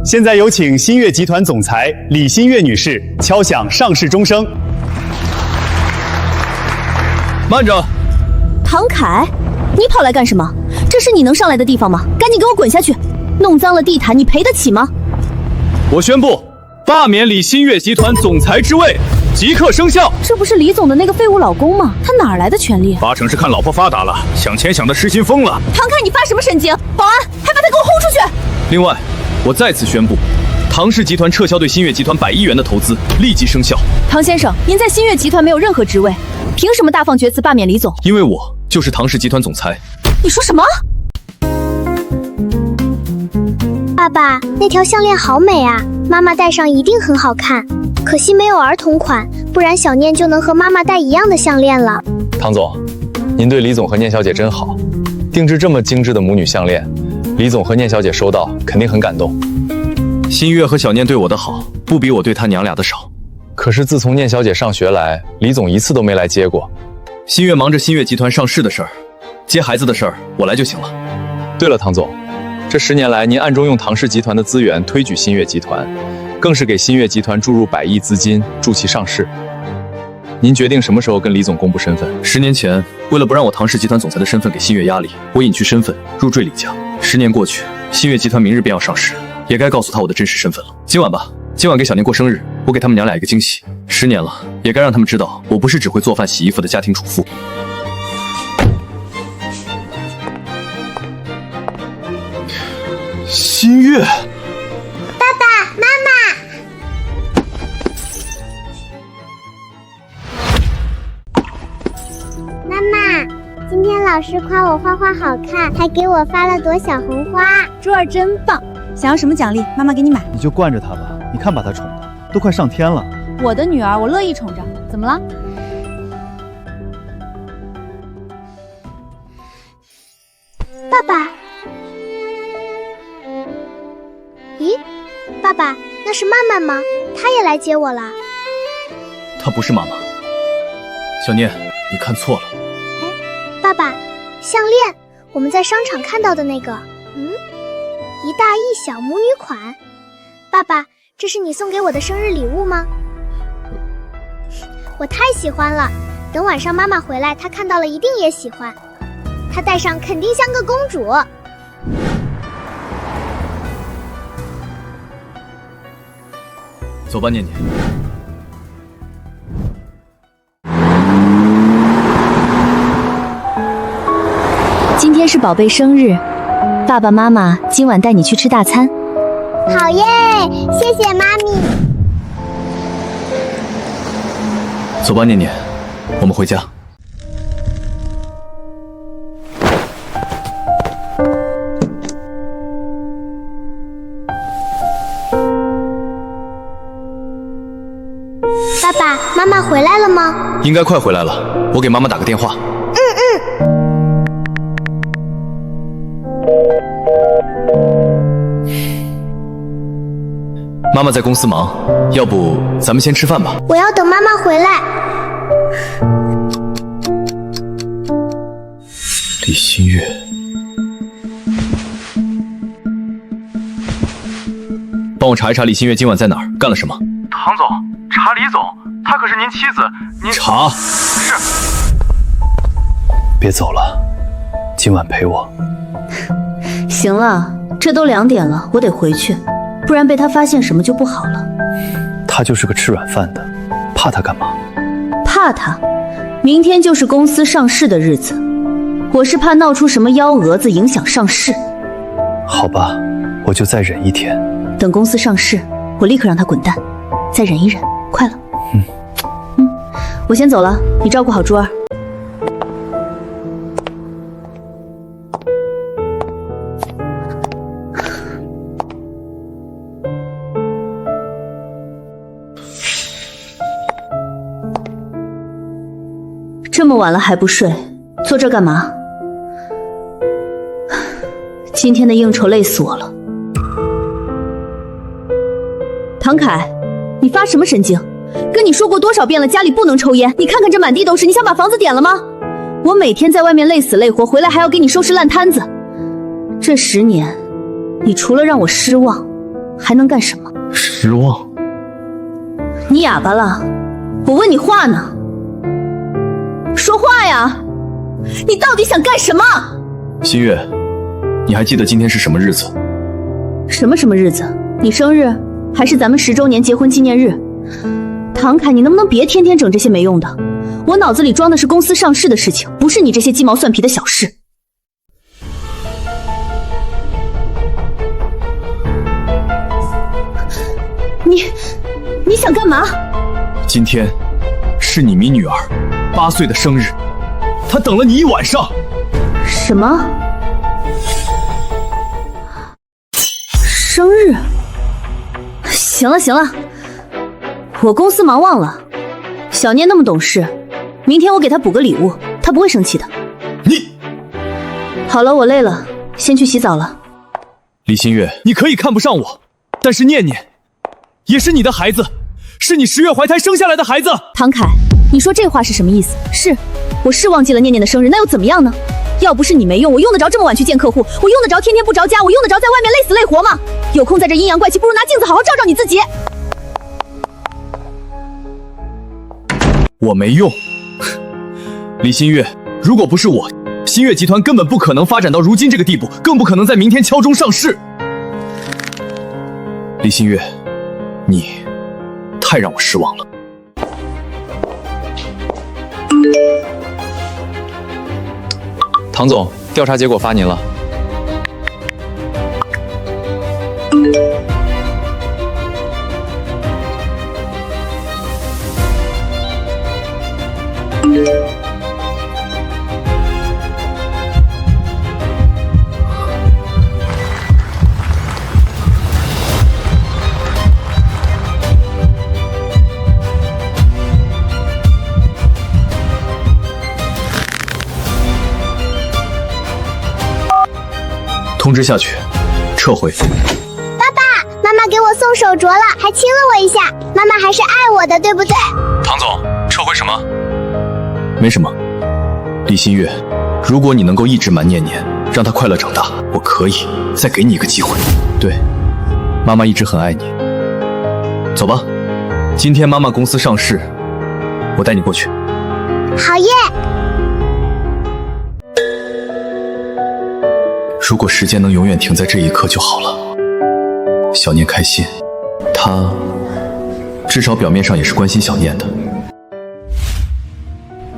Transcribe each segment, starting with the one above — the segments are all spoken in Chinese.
现在有请新月集团总裁李新月女士敲响上市钟声。慢着，唐凯，你跑来干什么？这是你能上来的地方吗？赶紧给我滚下去！弄脏了地毯，你赔得起吗？我宣布，罢免李新月集团总裁之位，即刻生效。这不是李总的那个废物老公吗？他哪来的权利八成是看老婆发达了，想钱想的失心疯了。唐凯，你发什么神经？保安，还把他给我轰出去！另外，我再次宣布，唐氏集团撤销对新月集团100亿元的投资，立即生效。唐先生，您在新月集团没有任何职位，凭什么大放厥词罢免李总？因为我就是唐氏集团总裁。你说什么？爸爸，那条项链好美啊，妈妈戴上一定很好看。可惜没有儿童款，不然小念就能和妈妈戴一样的项链了。唐总，您对李总和念小姐真好，定制这么精致的母女项链，李总和念小姐收到肯定很感动。新月和小念对我的好，不比我对他娘俩的少。可是自从念小姐上学来，李总一次都没来接过。新月忙着新月集团上市的事儿，接孩子的事儿我来就行了。对了，唐总，这10年来您暗中用唐氏集团的资源推举新月集团，更是给新月集团注入100亿资金，助其上市。您决定什么时候跟李总公布身份？10年前，为了不让我唐氏集团总裁的身份给新月压力，我隐去身份，入赘李家。10年过去，新月集团明日便要上市，也该告诉他我的真实身份了。今晚吧，今晚给小念过生日，我给他们娘俩一个惊喜。10年了，也该让他们知道，我不是只会做饭洗衣服的家庭主妇。新月，爸爸妈妈，妈妈，今天老师夸我画画好看，还给我发了朵小红花。珠儿真棒，想要什么奖励，妈妈给你买。你就惯着她吧，你看把她宠的，都快上天了。我的女儿，我乐意宠着，怎么了？爸爸，咦，爸爸，那是曼曼吗？她也来接我了。她不是妈妈，小念，你看错了。爸爸，项链，我们在商场看到的那个，一大一小母女款。爸爸，这是你送给我的生日礼物吗？我太喜欢了，等晚上妈妈回来，她看到了一定也喜欢。她戴上肯定像个公主。走吧，念念。今天是宝贝生日，爸爸妈妈今晚带你去吃大餐。好耶，谢谢妈咪。走吧，念念，我们回家。爸爸妈妈回来了吗？应该快回来了，我给妈妈打个电话。妈妈在公司忙，要不咱们先吃饭吧？我要等妈妈回来。李新月，帮我查一查李新月今晚在哪儿，干了什么？唐总，查李总，她可是您妻子，您查。是。别走了，今晚陪我。行了，这都2点了，我得回去，不然被他发现什么就不好了。他就是个吃软饭的，怕他干嘛？怕他？明天就是公司上市的日子，我是怕闹出什么幺蛾子影响上市。好吧，我就再忍1天。等公司上市，我立刻让他滚蛋。再忍一忍，快了。我先走了，你照顾好珠儿。这么晚了还不睡，坐这儿干嘛？今天的应酬累死我了。唐凯，你发什么神经？跟你说过多少遍了，家里不能抽烟。你看看这满地都是，你想把房子点了吗？我每天在外面累死累活，回来还要给你收拾烂摊子。这10年，你除了让我失望，还能干什么？失望？你哑巴了？我问你话呢，说话呀！你到底想干什么？新月，你还记得今天是什么日子？什么日子？你生日，还是咱们10周年结婚纪念日？唐凯，你能不能别天天整这些没用的？我脑子里装的是公司上市的事情，不是你这些鸡毛蒜皮的小事。你想干嘛？今天是你迷女儿8岁的生日，她等了你1晚上。什么？生日？行了，我公司忙忘了。小念那么懂事，明天我给她补个礼物，她不会生气的。你……好了，我累了，先去洗澡了。李新月，你可以看不上我，但是念念也是你的孩子，是你10月怀胎生下来的孩子。唐凯，你说这话是什么意思？我是忘记了念念的生日，那又怎么样呢？要不是你没用，我用得着这么晚去见客户？我用得着天天不着家？我用得着在外面累死累活吗？有空在这阴阳怪气，不如拿镜子好好照照你自己。我没用。李新月，如果不是我，新月集团根本不可能发展到如今这个地步，更不可能在明天敲钟上市。李新月，你太让我失望了。唐总，调查结果发您了。通知下去，撤回。爸爸妈妈给我送手镯了，还亲了我一下，妈妈还是爱我的，对不对？唐总，撤回什么？没什么。李新月，如果你能够抑制满念念，让她快乐长大，我可以再给你一个机会。对，妈妈一直很爱你。走吧，今天妈妈公司上市，我带你过去。好耶！如果时间能永远停在这一刻就好了。小念开心，她至少表面上也是关心小念的。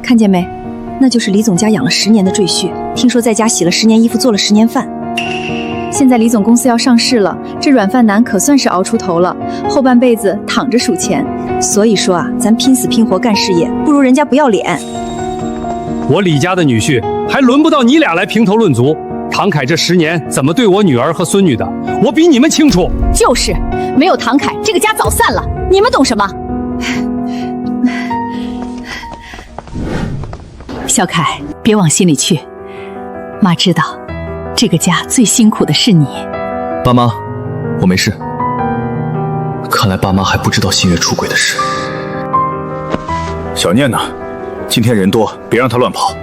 看见没？那就是李总家养了10年的赘婿，听说在家洗了10年衣服，做了10年饭。现在李总公司要上市了，这软饭男可算是熬出头了，后半辈子躺着数钱。所以说啊，咱拼死拼活干事业，不如人家不要脸。我李家的女婿，还轮不到你俩来评头论足。唐凯这10年怎么对我女儿和孙女的，我比你们清楚。就是，没有唐凯，这个家早散了。你们懂什么？小凯，别往心里去。妈知道，这个家最辛苦的是你。爸妈，我没事。看来爸妈还不知道新月出轨的事。小念呢？今天人多，别让他乱跑。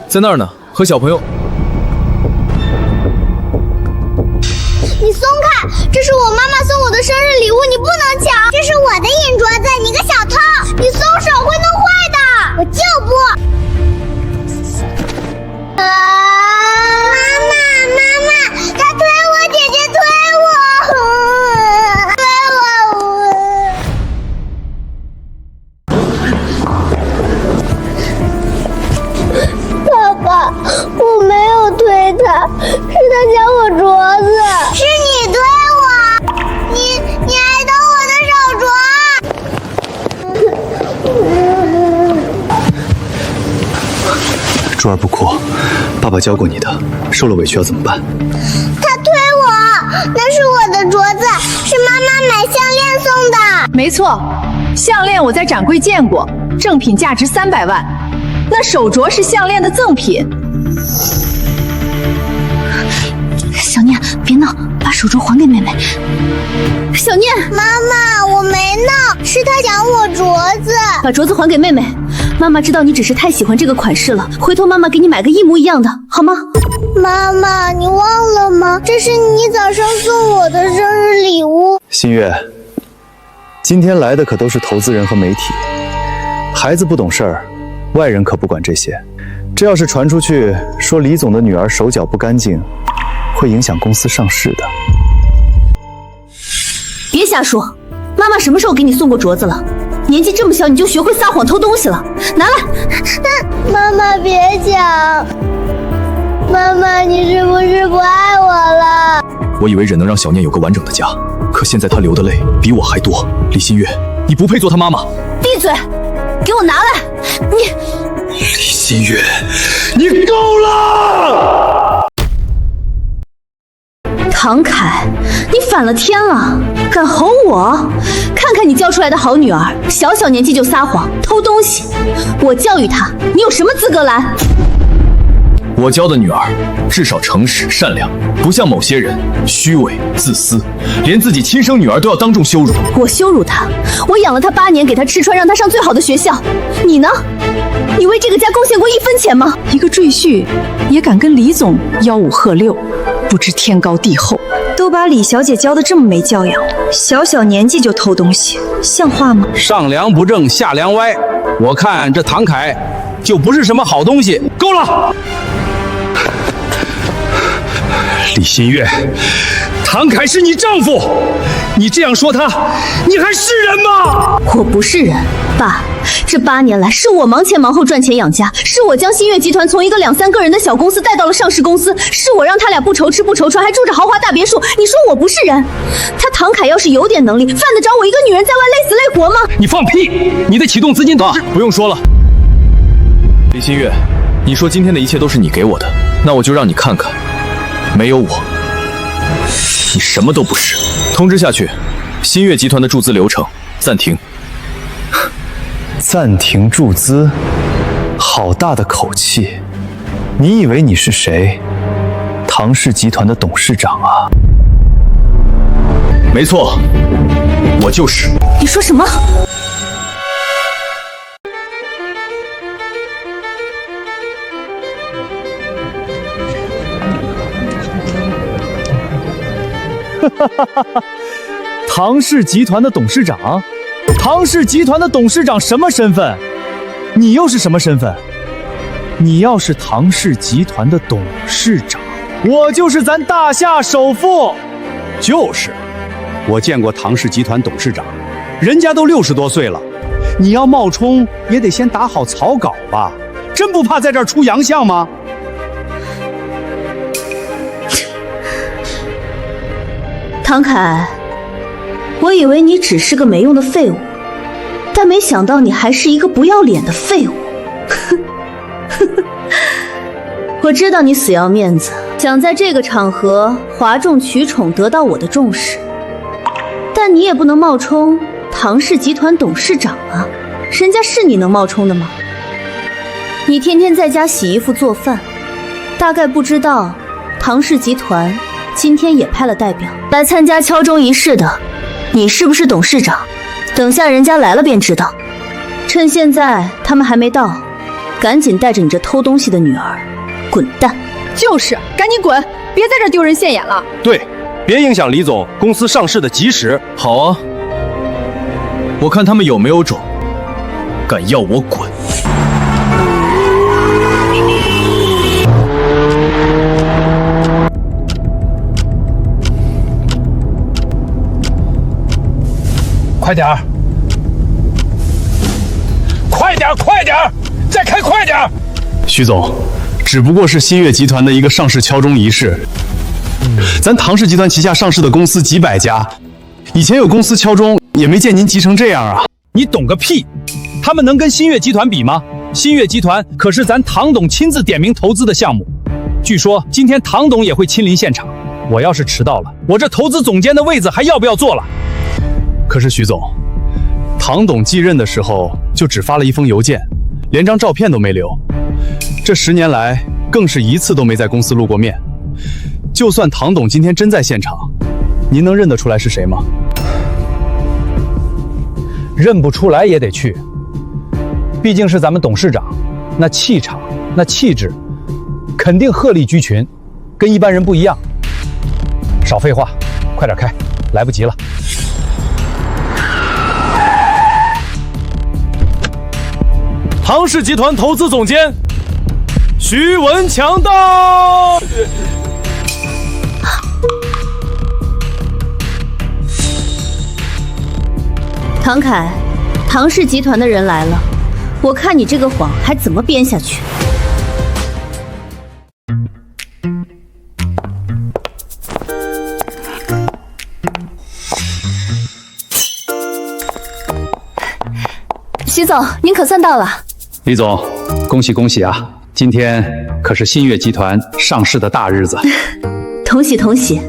在那儿呢，和小朋友。你松开！这是我妈妈送我的生日礼物，你不能抢！这是我的银镯子，你个小偷！你松手会弄坏的！我就不！妈妈，他推我，姐姐推我，爸爸，我没有推他，是他抢我镯子。是你推我，你还动我的手镯。珠儿不哭，爸爸教过你的，受了委屈要怎么办？他推我，那是我的镯子，是妈妈买项链送的。没错，项链我在展柜见过，正品价值300万。那手镯是项链的赠品。小念，别闹，把手镯还给妹妹。小念，妈妈，我没闹，是他抢我镯子。把镯子还给妹妹。妈妈知道你只是太喜欢这个款式了，回头妈妈给你买个一模一样的，好吗？妈妈，你忘了吗？这是你早上送我的生日礼物。新月，今天来的可都是投资人和媒体，孩子不懂事儿，外人可不管这些。这要是传出去，说李总的女儿手脚不干净，会影响公司上市的。别瞎说，妈妈什么时候给你送过镯子了？年纪这么小你就学会撒谎偷东西了，拿来！妈妈别讲，妈妈你是不是不爱我了？我以为忍能让小念有个完整的家，可现在她流的泪比我还多。李新月，你不配做她妈妈！闭嘴，给我拿来！你，李新月，你够了！唐凯，你反了天了，敢吼我？看看你教出来的好女儿，小小年纪就撒谎偷东西，我教育她，你有什么资格拦？我教的女儿至少诚实善良，不像某些人虚伪自私，连自己亲生女儿都要当众羞辱。我羞辱她，我养了她8年，给她吃穿，让她上最好的学校。你呢？你为这个家贡献过1分钱吗？一个赘婿也敢跟李总吆五喝六，不知天高地厚。都把李小姐教得这么没教养，小小年纪就偷东西，像话吗？上梁不正下梁歪，我看这唐凯就不是什么好东西。够了！李新月，唐凯是你丈夫，你这样说他，你还是人吗？我不是人，爸，这8年来是我忙前忙后赚钱养家，是我将新月集团从一个2、3个人的小公司带到了上市公司，是我让他俩不愁吃不愁穿，还住着豪华大别墅。你说我不是人？他唐凯要是有点能力，犯得着我一个女人在外累死累活吗？你放屁！你的启动资金爸，不用说了。李新月，你说今天的一切都是你给我的，那我就让你看看，没有我，你什么都不是。通知下去，新月集团的注资流程暂停。暂停注资，好大的口气！你以为你是谁？唐氏集团的董事长啊？没错，我就是。你说什么？唐氏集团的董事长？唐氏集团的董事长什么身份？你又是什么身份？你要是唐氏集团的董事长，我就是咱大夏首富。就是，我见过唐氏集团董事长，人家都60多岁了，你要冒充也得先打好草稿吧？真不怕在这儿出洋相吗？唐凯，我以为你只是个没用的废物，但没想到你还是一个不要脸的废物。我知道你死要面子，想在这个场合哗众取宠，得到我的重视，但你也不能冒充唐氏集团董事长啊，人家是你能冒充的吗？你天天在家洗衣服做饭，大概不知道唐氏集团今天也派了代表来参加敲钟仪式的，你是不是董事长？等下人家来了便知道。趁现在他们还没到，赶紧带着你这偷东西的女儿滚蛋！就是，赶紧滚，别在这丢人现眼了。对，别影响李总公司上市的及时。好啊，我看他们有没有种，敢要我滚！快点儿！快点儿！快点儿！再开快点儿！徐总，只不过是新月集团的一个上市敲钟仪式。咱唐氏集团旗下上市的公司几百家，以前有公司敲钟，也没见您急成这样啊！你懂个屁！他们能跟新月集团比吗？新月集团可是咱唐董亲自点名投资的项目，据说今天唐董也会亲临现场。我要是迟到了，我这投资总监的位子还要不要做了？可是徐总，唐董继任的时候就只发了一封邮件，连张照片都没留。这10年来，更是一次都没在公司露过面。就算唐董今天真在现场，您能认得出来是谁吗？认不出来也得去，毕竟是咱们董事长，那气场、那气质，肯定鹤立鸡群，跟一般人不一样。少废话，快点开，来不及了。唐氏集团投资总监徐文强到。唐凯，唐氏集团的人来了，我看你这个谎还怎么编下去？徐总，您可算到了。李总，恭喜恭喜啊！今天可是新月集团上市的大日子。同喜同喜，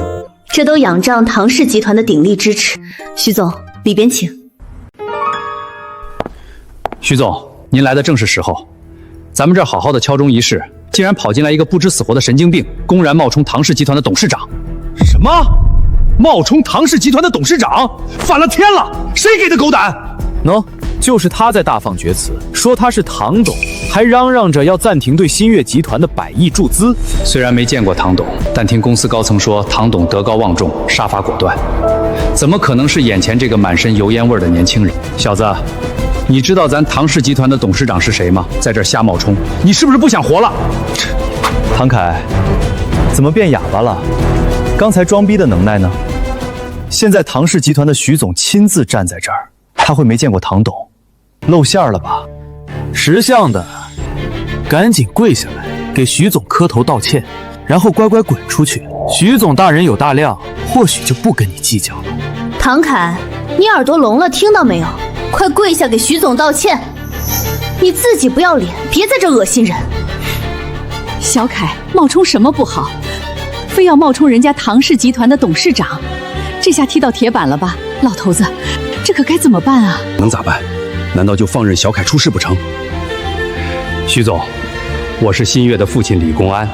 这都仰仗唐氏集团的鼎力支持。徐总，里边请。徐总，您来的正是时候。咱们这儿好好的敲钟仪式，竟然跑进来一个不知死活的神经病，公然冒充唐氏集团的董事长。什么？冒充唐氏集团的董事长？反了天了！谁给的狗胆？喏，就是他在大放厥词，说他是唐董，还嚷嚷着要暂停对新月集团的100亿注资。虽然没见过唐董，但听公司高层说，唐董德高望重，杀伐果断，怎么可能是眼前这个满身油烟味的年轻人？小子，你知道咱唐氏集团的董事长是谁吗？在这儿瞎冒充，你是不是不想活了？唐凯，怎么变哑巴了？刚才装逼的能耐呢？现在唐氏集团的徐总亲自站在这儿，他会没见过唐董？露馅了吧？识相的，赶紧跪下来给徐总磕头道歉，然后乖乖滚出去。徐总大人有大量，或许就不跟你计较了。唐凯，你耳朵聋了，听到没有？快跪下给徐总道歉！你自己不要脸，别在这恶心人。小凯，冒充什么不好，非要冒充人家唐氏集团的董事长，这下踢到铁板了吧？老头子，这可该怎么办啊？能咋办？难道就放任小凯出事不成？徐总，我是新月的父亲李公安，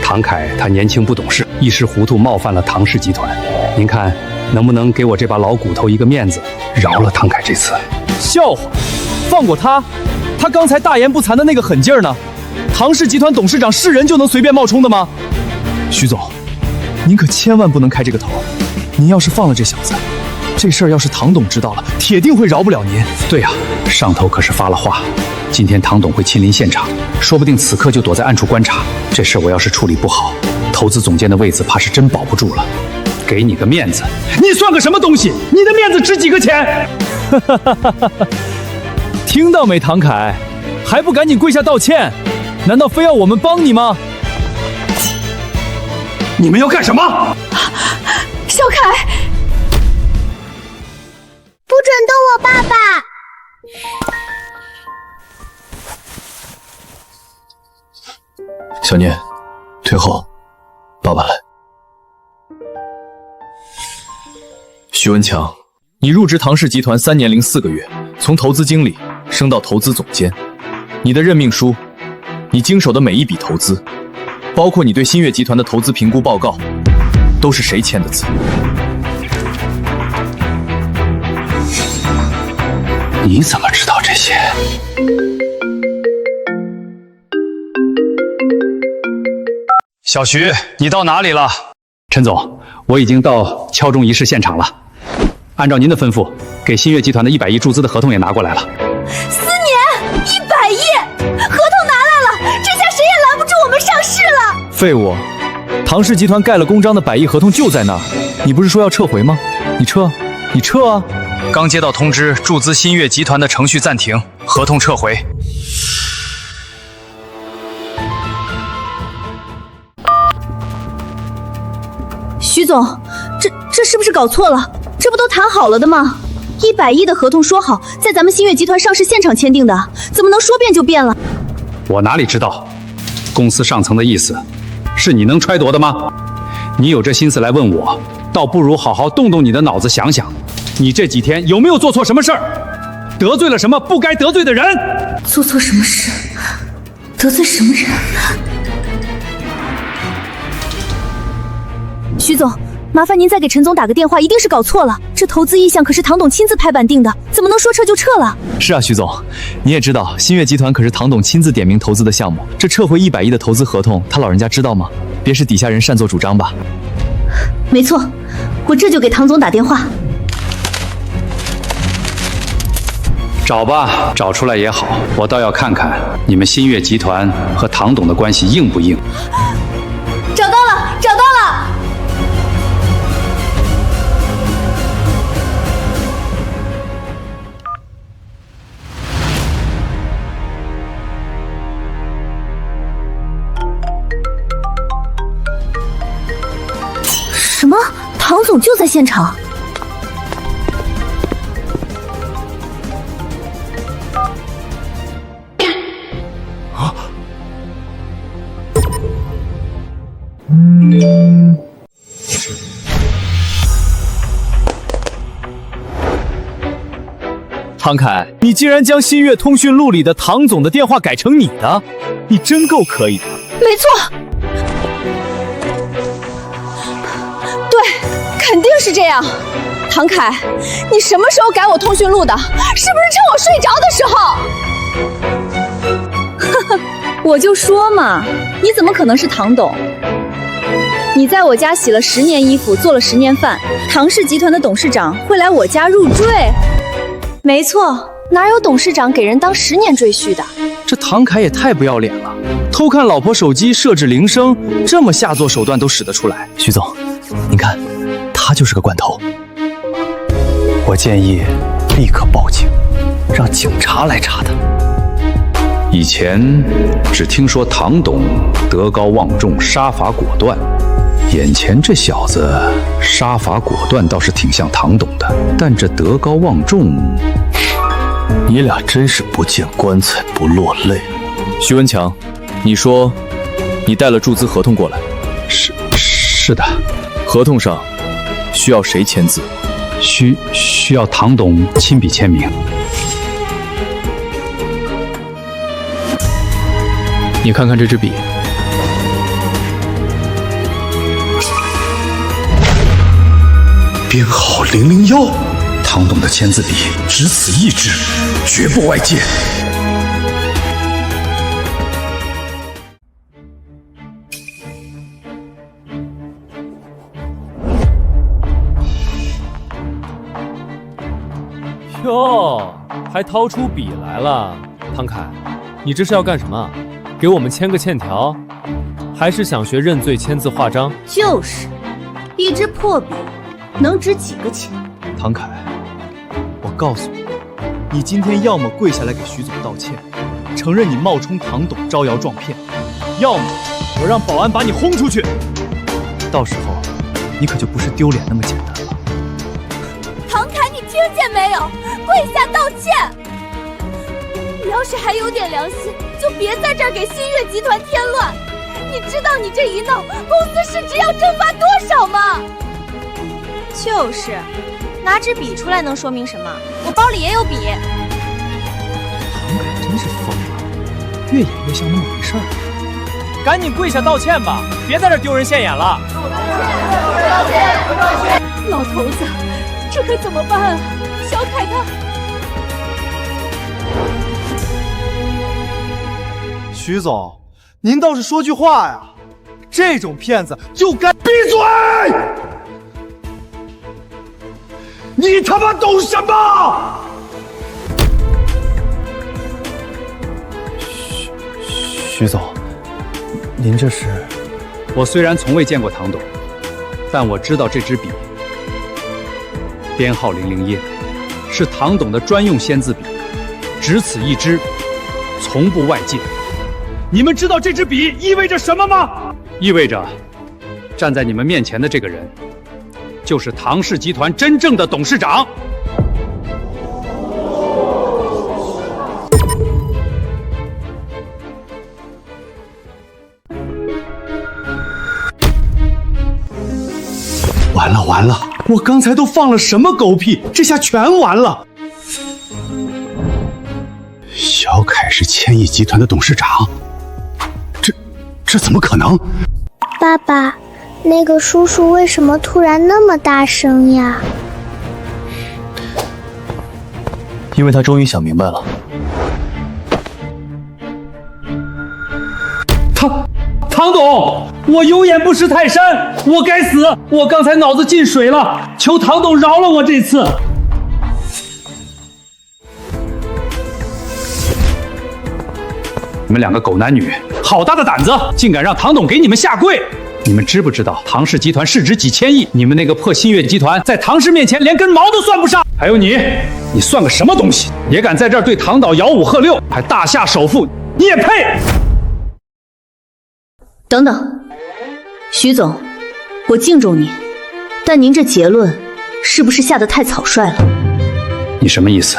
唐凯他年轻不懂事，一时糊涂冒犯了唐氏集团，您看能不能给我这把老骨头一个面子，饶了唐凯这次？笑话，放过他？他刚才大言不惭的那个狠劲儿呢？唐氏集团董事长是人就能随便冒充的吗？徐总，您可千万不能开这个头，您要是放了这小子，这事儿要是唐董知道了，铁定会饶不了您。对呀，上头可是发了话，今天唐董会亲临现场，说不定此刻就躲在暗处观察。这事我要是处理不好，投资总监的位子怕是真保不住了。给你个面子，你算个什么东西？你的面子值几个钱？听到没，唐凯，还不赶紧跪下道歉？难道非要我们帮你吗？你们要干什么？小凯，不准动我爸爸！小念，退后，爸爸来。徐文强，你入职唐氏集团3年零4个月，从投资经理升到投资总监。你的任命书，你经手的每一笔投资，包括你对新月集团的投资评估报告，都是谁签的字？你怎么知道这些？小徐，你到哪里了？陈总，我已经到敲钟仪式现场了。按照您的吩咐，给新月集团的100亿注资的合同也拿过来了。4年100亿，合同拿来了，这下谁也拦不住我们上市了。废物，唐氏集团盖了公章的100亿合同就在那儿，你不是说要撤回吗？你撤啊！刚接到通知，注资新月集团的程序暂停，合同撤回。徐总，这是不是搞错了？这不都谈好了的吗？100亿的合同说好在咱们新月集团上市现场签订的，怎么能说变就变了？我哪里知道，公司上层的意思是你能揣度的吗？你有这心思来问我，倒不如好好动动你的脑子想想，你这几天有没有做错什么事儿？得罪了什么不该得罪的人？做错什么事？得罪什么人？徐总，麻烦您再给陈总打个电话，一定是搞错了。这投资意向可是唐董亲自拍板定的，怎么能说撤就撤了？是啊，徐总，你也知道，新月集团可是唐董亲自点名投资的项目，这撤回100亿的投资合同，他老人家知道吗？别是底下人擅作主张吧？没错，我这就给唐总打电话。找吧，找出来也好，我倒要看看你们新月集团和唐董的关系硬不硬。找到了，找到了！什么？唐总就在现场？唐凯，你竟然将新月通讯录里的唐总的电话改成你的，你真够可以的。没错，对，肯定是这样。唐凯，你什么时候改我通讯录的？是不是趁我睡着的时候？呵呵，我就说嘛，你怎么可能是唐董？你在我家洗了10年衣服，做了10年饭，唐氏集团的董事长会来我家入赘？没错，哪有董事长给人当10年赘婿的？这唐凯也太不要脸了，偷看老婆手机设置铃声，这么下作手段都使得出来。徐总，您看，他就是个惯头。我建议立刻报警，让警察来查他。以前只听说唐董德高望重，杀伐果断，眼前这小子杀伐果断倒是挺像唐董的，但这德高望重，你俩真是不见棺材不落泪。徐文强，你说你带了注资合同过来？是的。合同上需要谁签字？需要唐董亲笔签名。你看看这支笔，编号001，唐董的签字笔只此一支，绝不外借。哟，还掏出笔来了，唐凯，你这是要干什么？给我们签个欠条，还是想学认罪签字画章？就是，一支破笔能值几个钱？唐凯，我告诉你，你今天要么跪下来给徐总道歉，承认你冒充唐董招摇撞骗，要么我让保安把你轰出去。到时候你可就不是丢脸那么简单了。唐凯，你听见没有？跪下道歉！你要是还有点良心，就别在这儿给新月集团添乱。你知道你这一闹，公司市值要蒸发多少吗？就是，拿支笔出来能说明什么？我包里也有笔。唐凯真是疯了，越演越像那么回事儿。赶紧跪下道歉吧，别在这丢人现眼了。老头子，这可怎么办啊？小凯他……徐总，您倒是说句话呀！这种骗子就该闭嘴！你他妈懂什么？徐总，您这是……我虽然从未见过唐董，但我知道这支笔编号001，是唐董的专用签字笔，只此一支，从不外借。你们知道这支笔意味着什么吗？意味着，站在你们面前的这个人，就是唐氏集团真正的董事长。完了！我刚才都放了什么狗屁，这下全完了。小凯是千亿集团的董事长，这怎么可能？爸爸，那个叔叔为什么突然那么大声呀？因为他终于想明白了。唐董，我有眼不识泰山，我该死，我刚才脑子进水了，求唐董饶了我这次。你们两个狗男女，好大的胆子，竟敢让唐董给你们下跪！你们知不知道唐氏集团市值几千亿？你们那个破新月集团在唐氏面前连根毛都算不上。还有你算个什么东西？也敢在这儿对唐导吆五喝六，还大下首富，你也配？等等，徐总，我敬重您，但您这结论是不是下得太草率了？你什么意思？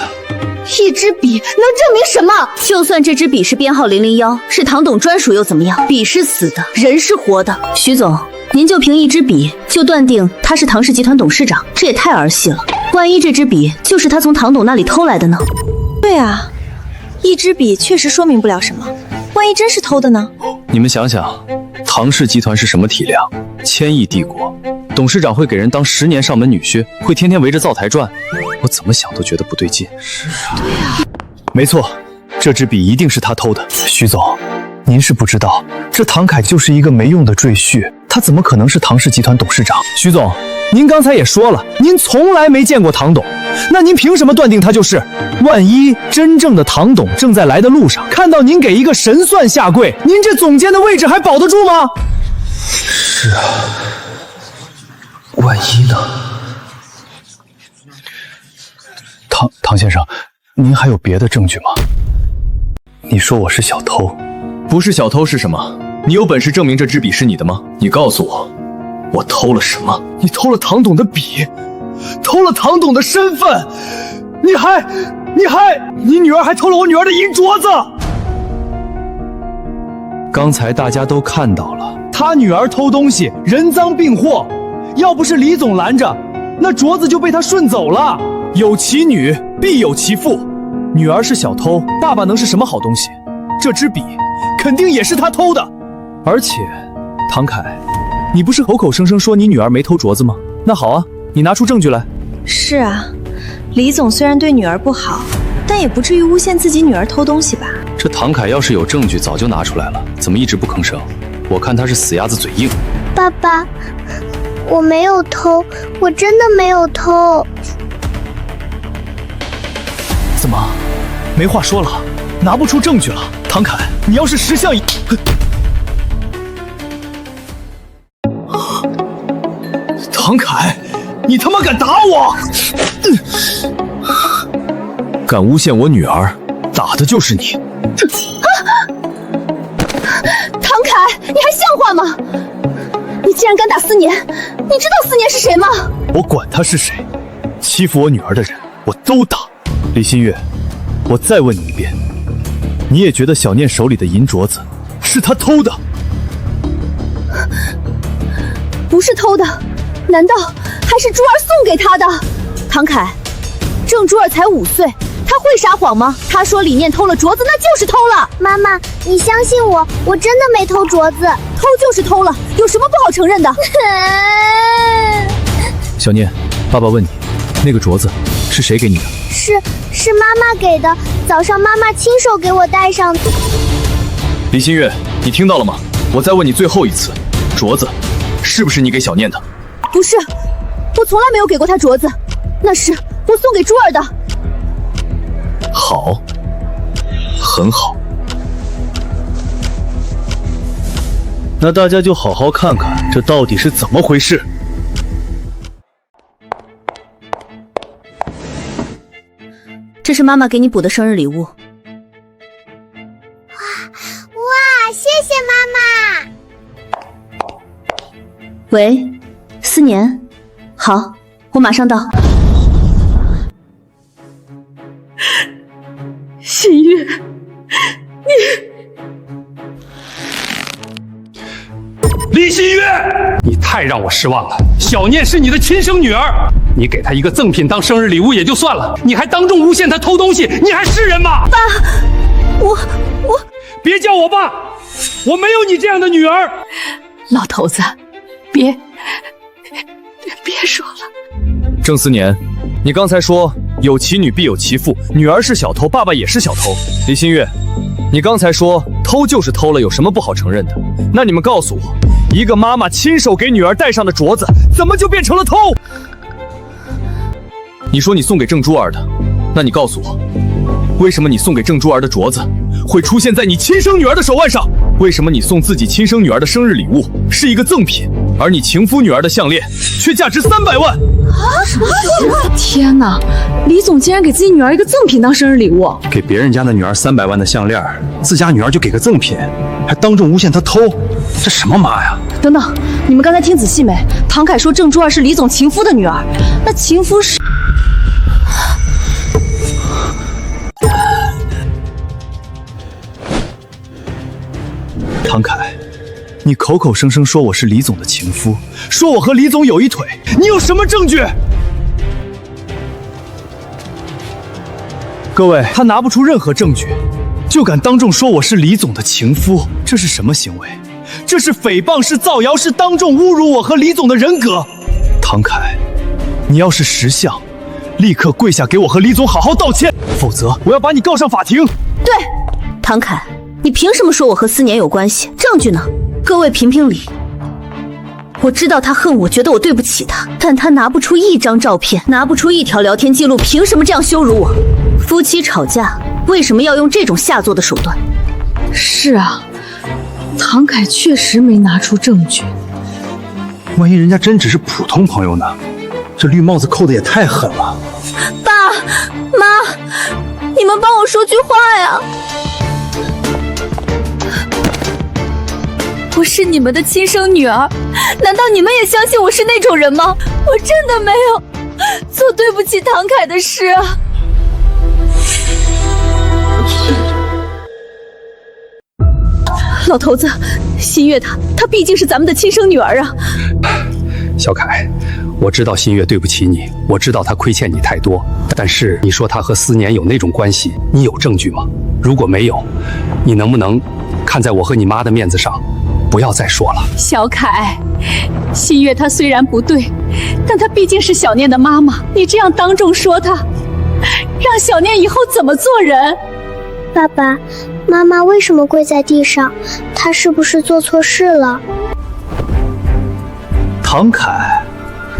一支笔能证明什么？就算这支笔是编号001，是唐董专属又怎么样？笔是死的，人是活的。徐总，您就凭一支笔就断定他是唐氏集团董事长，这也太儿戏了。万一这支笔就是他从唐董那里偷来的呢？对啊，一支笔确实说明不了什么，万一真是偷的呢？你们想想，唐氏集团是什么体量？1000亿帝国，董事长会给人当10年上门女婿，会天天围着灶台转，我怎么想都觉得不对劲。是啊，对啊，没错，这支笔一定是他偷的。徐总，您是不知道，这唐凯就是一个没用的赘婿，他怎么可能是唐氏集团董事长？徐总，您刚才也说了，您从来没见过唐董，那您凭什么断定他就是？万一真正的唐董正在来的路上，看到您给一个神算下跪，您这总监的位置还保得住吗？是啊，万一呢？唐先生，您还有别的证据吗？你说我是小偷，不是小偷是什么？你有本事证明这支笔是你的吗？你告诉我，我偷了什么？你偷了唐董的笔，偷了唐董的身份，你女儿还偷了我女儿的银镯子。刚才大家都看到了，他女儿偷东西，人赃并获，要不是李总拦着，那镯子就被他顺走了。有其女必有其父，女儿是小偷，爸爸能是什么好东西？这支笔肯定也是他偷的。而且，唐凯，你不是口口声声说你女儿没偷镯子吗？那好啊，你拿出证据来。是啊，李总虽然对女儿不好，但也不至于诬陷自己女儿偷东西吧？这唐凯要是有证据，早就拿出来了，怎么一直不吭声？我看他是死鸭子嘴硬。爸爸，我没有偷，我真的没有偷。怎么，没话说了？拿不出证据了？唐凯，你要是识相一……唐凯，你他妈敢打我！敢诬陷我女儿，打的就是你！唐凯，你还像话吗？你竟然敢打思年，你知道思年是谁吗？我管他是谁，欺负我女儿的人我都打。李新月，我再问你一遍，你也觉得小念手里的银镯子是他偷的？不是偷的，难道还是珠儿送给他的？唐凯，郑珠儿才5岁，他会撒谎吗？他说李念偷了镯子，那就是偷了。妈妈，你相信我，我真的没偷镯子。偷就是偷了，有什么不好承认的？小念，爸爸问你，那个镯子是谁给你的？是妈妈给的，早上妈妈亲手给我戴上的。李新月，你听到了吗？我再问你最后一次，镯子是不是你给小念的？不是，我从来没有给过他镯子，那是我送给珠儿的。好，很好。那大家就好好看看这到底是怎么回事。这是妈妈给你补的生日礼物。哇，谢谢妈妈。喂，思年，好，我马上到。新月，李新月，你太让我失望了。小念是你的亲生女儿，你给她一个赠品当生日礼物也就算了，你还当众诬陷她偷东西，你还是人吗？爸，我别叫我爸，我没有你这样的女儿。老头子，别说了。郑思年，你刚才说有其女必有其父，女儿是小偷，爸爸也是小偷。李新月，你刚才说偷就是偷了，有什么不好承认的？那你们告诉我，一个妈妈亲手给女儿戴上的镯子，怎么就变成了偷？你说你送给郑珠儿的，那你告诉我，为什么你送给郑珠儿的镯子会出现在你亲生女儿的手腕上？为什么你送自己亲生女儿的生日礼物是一个赠品，而你情夫女儿的项链却价值300万？天哪！李总竟然给自己女儿一个赠品当生日礼物，给别人家的女儿300万的项链，自家女儿就给个赠品，还当众诬陷她偷，这什么妈呀？等等，你们刚才听仔细没？唐凯说郑珠儿是李总情夫的女儿，那情夫是……唐凯，你口口声声说我是李总的情夫，说我和李总有一腿，你有什么证据？各位，他拿不出任何证据，就敢当众说我是李总的情夫，这是什么行为？这是诽谤，是造谣，是当众侮辱我和李总的人格。唐凯，你要是识相，立刻跪下给我和李总好好道歉，否则我要把你告上法庭。对，唐凯，你凭什么说我和思年有关系？证据呢？各位评评理。我知道他恨我，觉得我对不起他，但他拿不出一张照片，拿不出一条聊天记录，凭什么这样羞辱我？夫妻吵架为什么要用这种下作的手段？是啊，唐凯确实没拿出证据。万一人家真只是普通朋友呢？这绿帽子扣的也太狠了。爸妈，你们帮我说句话呀！我是你们的亲生女儿，难道你们也相信我是那种人吗？我真的没有做对不起唐凯的事啊！老头子，新月她毕竟是咱们的亲生女儿啊。小凯，我知道新月对不起你，我知道她亏欠你太多，但是你说她和思年有那种关系，你有证据吗？如果没有，你能不能看在我和你妈的面子上，不要再说了。小凯，新月她虽然不对，但她毕竟是小念的妈妈，你这样当众说她，让小念以后怎么做人？爸爸妈妈为什么跪在地上？她是不是做错事了？唐凯，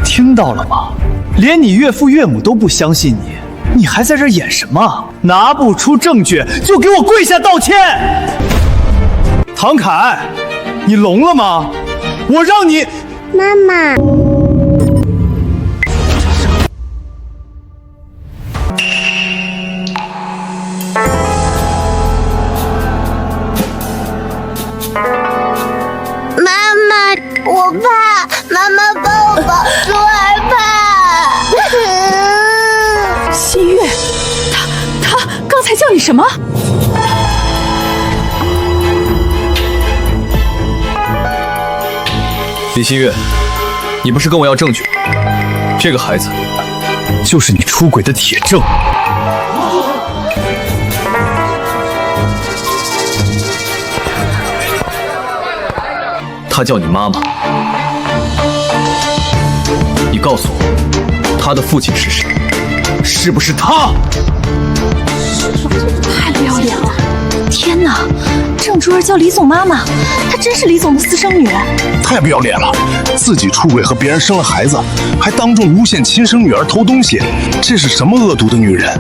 听到了吗？连你岳父岳母都不相信你，你还在这演什么？拿不出证据就给我跪下道歉！唐凯，你聋了吗？我让你……妈妈。妈妈，我怕，妈妈帮我保住害怕。新月，他刚才叫你什么？李新月，你不是跟我要证据？这个孩子就是你出轨的铁证。她叫你妈妈，你告诉我，她的父亲是谁？是不是他？太不要脸了！天哪，郑珠儿叫李总妈妈，她真是李总的私生女。太不要脸了！自己出轨和别人生了孩子，还当众诬陷亲生女儿偷东西，这是什么恶毒的女人？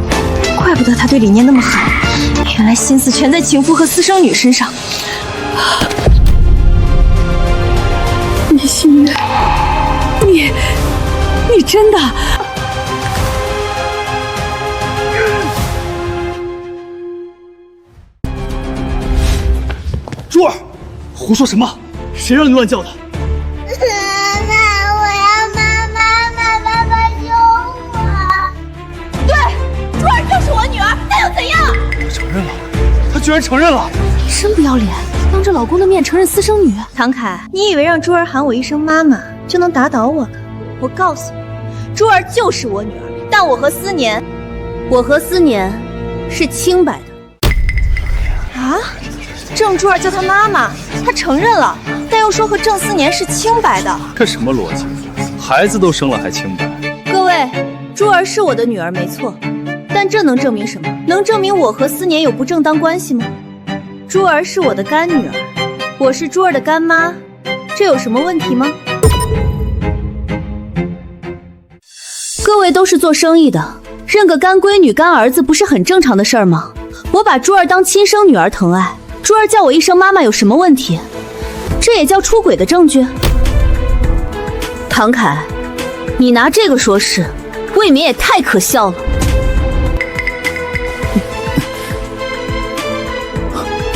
怪不得她对李念那么狠，原来心思全在情夫和私生女身上。李新月，你真的……珠儿，胡说什么？谁让你乱叫的？妈妈，我要妈妈，爸爸救我！对，珠儿就是我女儿，那又怎样？他承认了，他居然承认了！真不要脸，当着老公的面承认私生女。唐凯，你以为让珠儿喊我一声妈妈就能打倒我了？我告诉你，珠儿就是我女儿，但我和思年是清白的。啊？郑珠儿叫她妈妈，她承认了，但又又说和郑思年是清白的。这什么逻辑？孩子都生了还清白？各位，珠儿是我的女儿没错，但这能证明什么？能证明我和思年有不正当关系吗？珠儿是我的干女儿，我是珠儿的干妈，这有什么问题吗？各位都是做生意的，认个干闺女、干儿子不是很正常的事儿吗？我把珠儿当亲生女儿疼爱，珠儿叫我一声妈妈有什么问题？这也叫出轨的证据？唐凯，你拿这个说事，未免也太可笑了。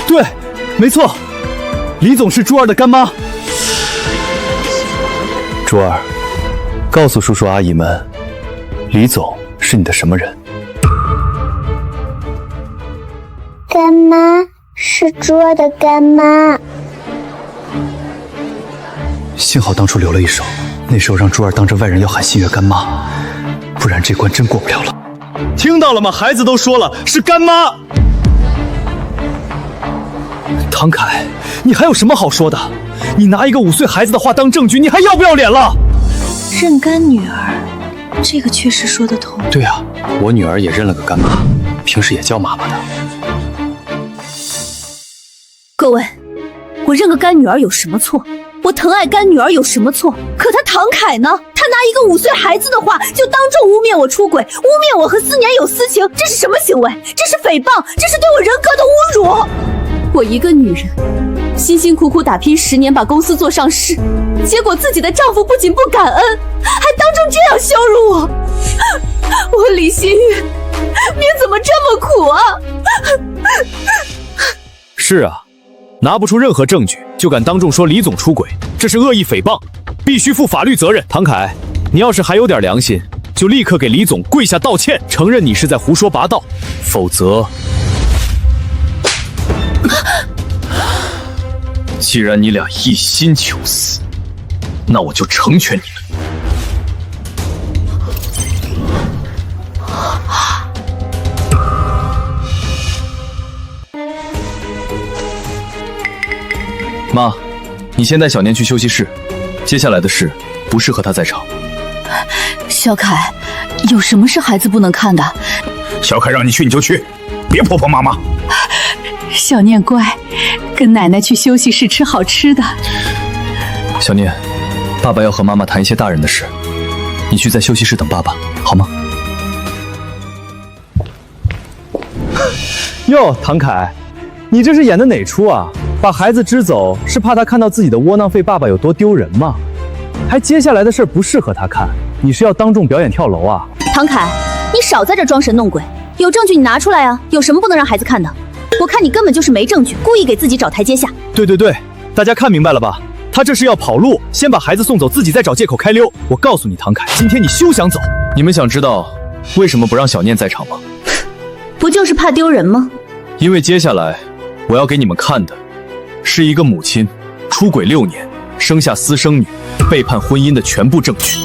对，没错，李总是珠儿的干妈。珠儿，告诉叔叔阿姨们，李总是你的什么人？干妈是珠儿的干妈。幸好当初留了一手，那时候让珠儿当着外人要喊新月干妈，不然这关真过不了了。听到了吗？孩子都说了是干妈。唐凯，你还有什么好说的？你拿一个5岁孩子的话当证据，你还要不要脸了？认干女儿，这个确实说得通。对啊，我女儿也认了个干妈，平时也叫妈妈的。各位，我认个干女儿有什么错？我疼爱干女儿有什么错？可他唐凯呢？他拿一个5岁孩子的话就当众污蔑我出轨，污蔑我和思年有私情，这是什么行为？这是诽谤，这是对我人格的侮辱！我一个女人，辛辛苦苦打拼10年把公司做上市，结果自己的丈夫不仅不感恩，还当众这样羞辱我。我李新月，你怎么这么苦啊？是啊，拿不出任何证据就敢当众说李总出轨，这是恶意诽谤，必须负法律责任。唐凯，你要是还有点良心，就立刻给李总跪下道歉，承认你是在胡说八道，否则……既然你俩一心求死，那我就成全你们。妈，你先带小念去休息室，接下来的事不适合他在场。小凯，有什么是孩子不能看的？小凯让你去你就去，别婆婆妈妈。小念乖，跟奶奶去休息室吃好吃的。小念，爸爸要和妈妈谈一些大人的事，你去在休息室等爸爸，好吗？哟，唐凯，你这是演的哪出啊？把孩子支走是怕他看到自己的窝囊废爸爸有多丢人吗？还接下来的事不适合他看，你是要当众表演跳楼啊？唐凯，你少在这装神弄鬼，有证据你拿出来啊！有什么不能让孩子看的？我看你根本就是没证据，故意给自己找台阶下。对对对，大家看明白了吧？他这是要跑路，先把孩子送走，自己再找借口开溜。我告诉你，唐凯，今天你休想走。你们想知道为什么不让小念在场吗？不就是怕丢人吗？因为接下来我要给你们看的是一个母亲出轨6年，生下私生女，背叛婚姻的全部证据。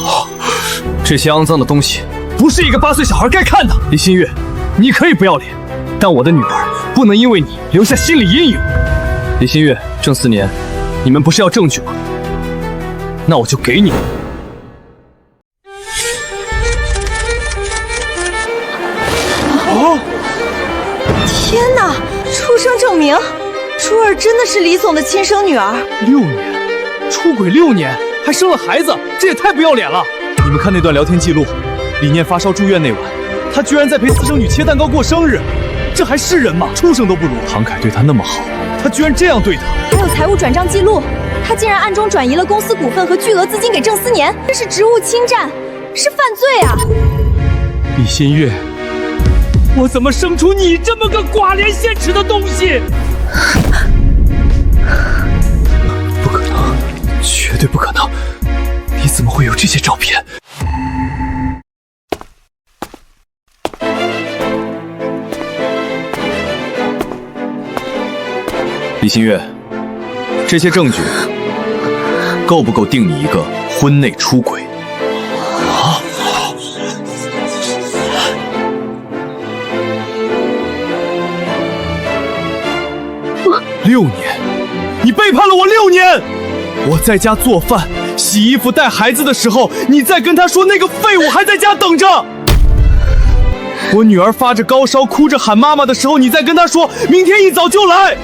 这些肮脏的东西不是一个8岁小孩该看的。李新月，你可以不要脸，但我的女儿不能因为你留下心理阴影。李新月、郑思年，你们不是要证据吗？那我就给你们。哦！天哪！出生证明，珠儿真的是李总的亲生女儿。6年，出轨6年，还生了孩子，这也太不要脸了！你们看那段聊天记录，李念发烧住院那晚，他居然在陪私生女切蛋糕过生日，这还是人吗？畜生都不如。唐凯对他那么好，他居然这样对他。还有财务转账记录，他竟然暗中转移了公司股份和巨额资金给郑思年，这是职务侵占，是犯罪啊！李新月，我怎么生出你这么个寡廉鲜耻的东西？不可能，绝对不可能！你怎么会有这些照片？李新月，这些证据够不够定你一个婚内出轨？啊！6年，你背叛了我6年！我在家做饭、洗衣服、带孩子的时候，你在跟他说那个废物还在家等着。我女儿发着高烧，哭着喊妈妈的时候，你在跟她说明天一早就来。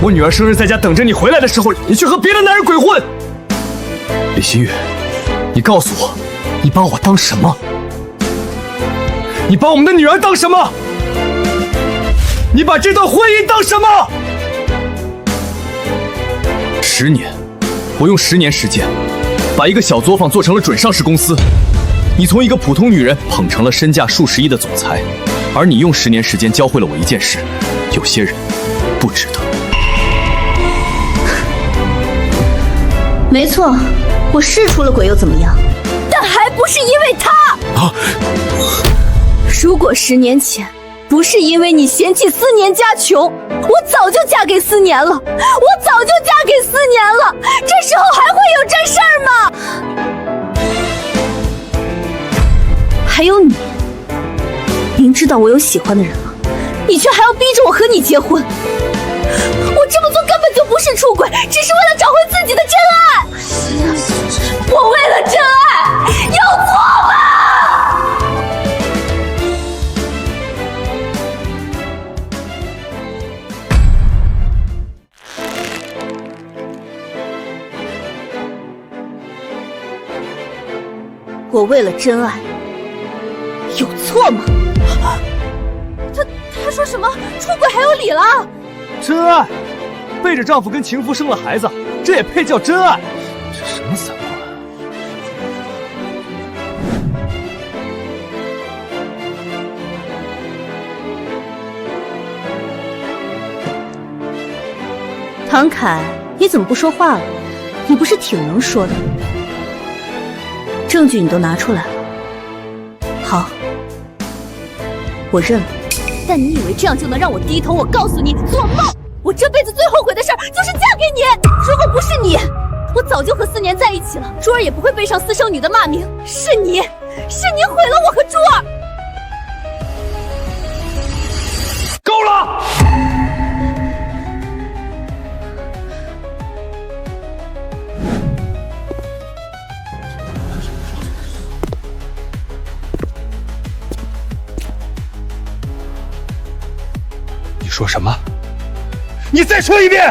我女儿生日在家等着你回来的时候，你去和别的男人鬼混。李新月，你告诉我，你把我当什么？你把我们的女儿当什么？你把这段婚姻当什么？10年，我用10年时间，把一个小作坊做成了准上市公司。你从一个普通女人捧成了身价数十亿的总裁，而你用10年时间教会了我一件事：有些人不值得。没错，我是出了轨又怎么样？但还不是因为他。如果10年前不是因为你嫌弃思年家穷，我早就嫁给思年了。我早就嫁给思年了，这时候还会有这事儿吗？还有你，明知道我有喜欢的人了，你却还要逼着我和你结婚。我这么做根本就不是出轨，只是为了找回自己的真爱。我为了真爱，有错吗？我为了真爱，有错吗？他说什么出轨还有理了？真爱，背着丈夫跟情妇生了孩子，这也配叫真爱？这什么散话？唐凯，你怎么不说话了？你不是挺能说的？证据你都拿出来了，好，我认了。但你以为这样就能让我低头？我告诉你，做梦！我这辈子最后悔的事儿就是嫁给你。如果不是你，我早就和思年在一起了，珠儿也不会背上私生女的骂名。是你毁了我和珠儿。够了！你说什么？你再说一遍！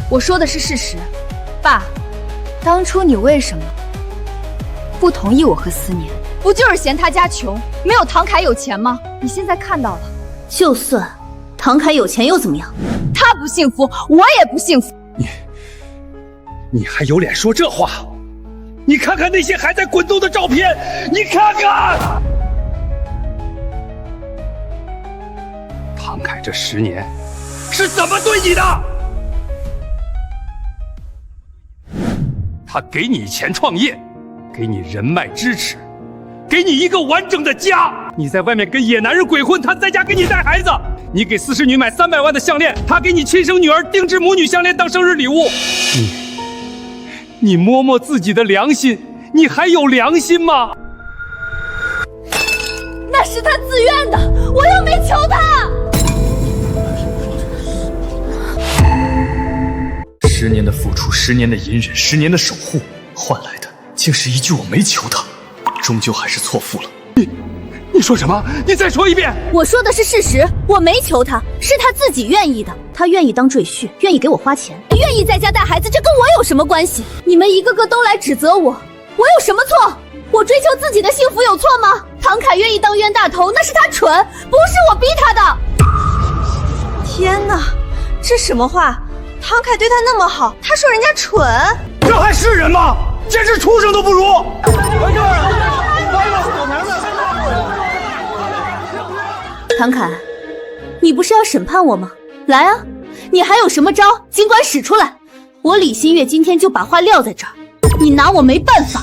我说的是事实，爸，当初你为什么不同意我和思年？不就是嫌他家穷，没有唐凯有钱吗？你现在看到了，就算唐凯有钱又怎么样？他不幸福，我也不幸福。你还有脸说这话？你看看那些还在滚动的照片，你看看！唐凯这10年是怎么对你的？他给你钱创业，给你人脉支持，给你一个完整的家。你在外面跟野男人鬼混，他在家给你带孩子。你给40女买300万的项链，他给你亲生女儿定制母女项链当生日礼物。你摸摸自己的良心，你还有良心吗？那是他自愿的，我又没求他。10年的付出，10年的隐忍，10年的守护，换来的竟是一句我没求他，终究还是错付了。你说什么？你再说一遍！我说的是事实，我没求他，是他自己愿意的。他愿意当赘婿，愿意给我花钱，愿意在家带孩子，这跟我有什么关系？你们一个个都来指责我，我有什么错？我追求自己的幸福有错吗？唐凯愿意当冤大头，那是他蠢，不是我逼他的。天哪，这什么话？唐凯对他那么好，他说人家蠢，这还是人吗？简直畜生都不如！唐凯，你不是要审判我吗？来啊，你还有什么招，尽管使出来。我李新月今天就把话撂在这儿，你拿我没办法。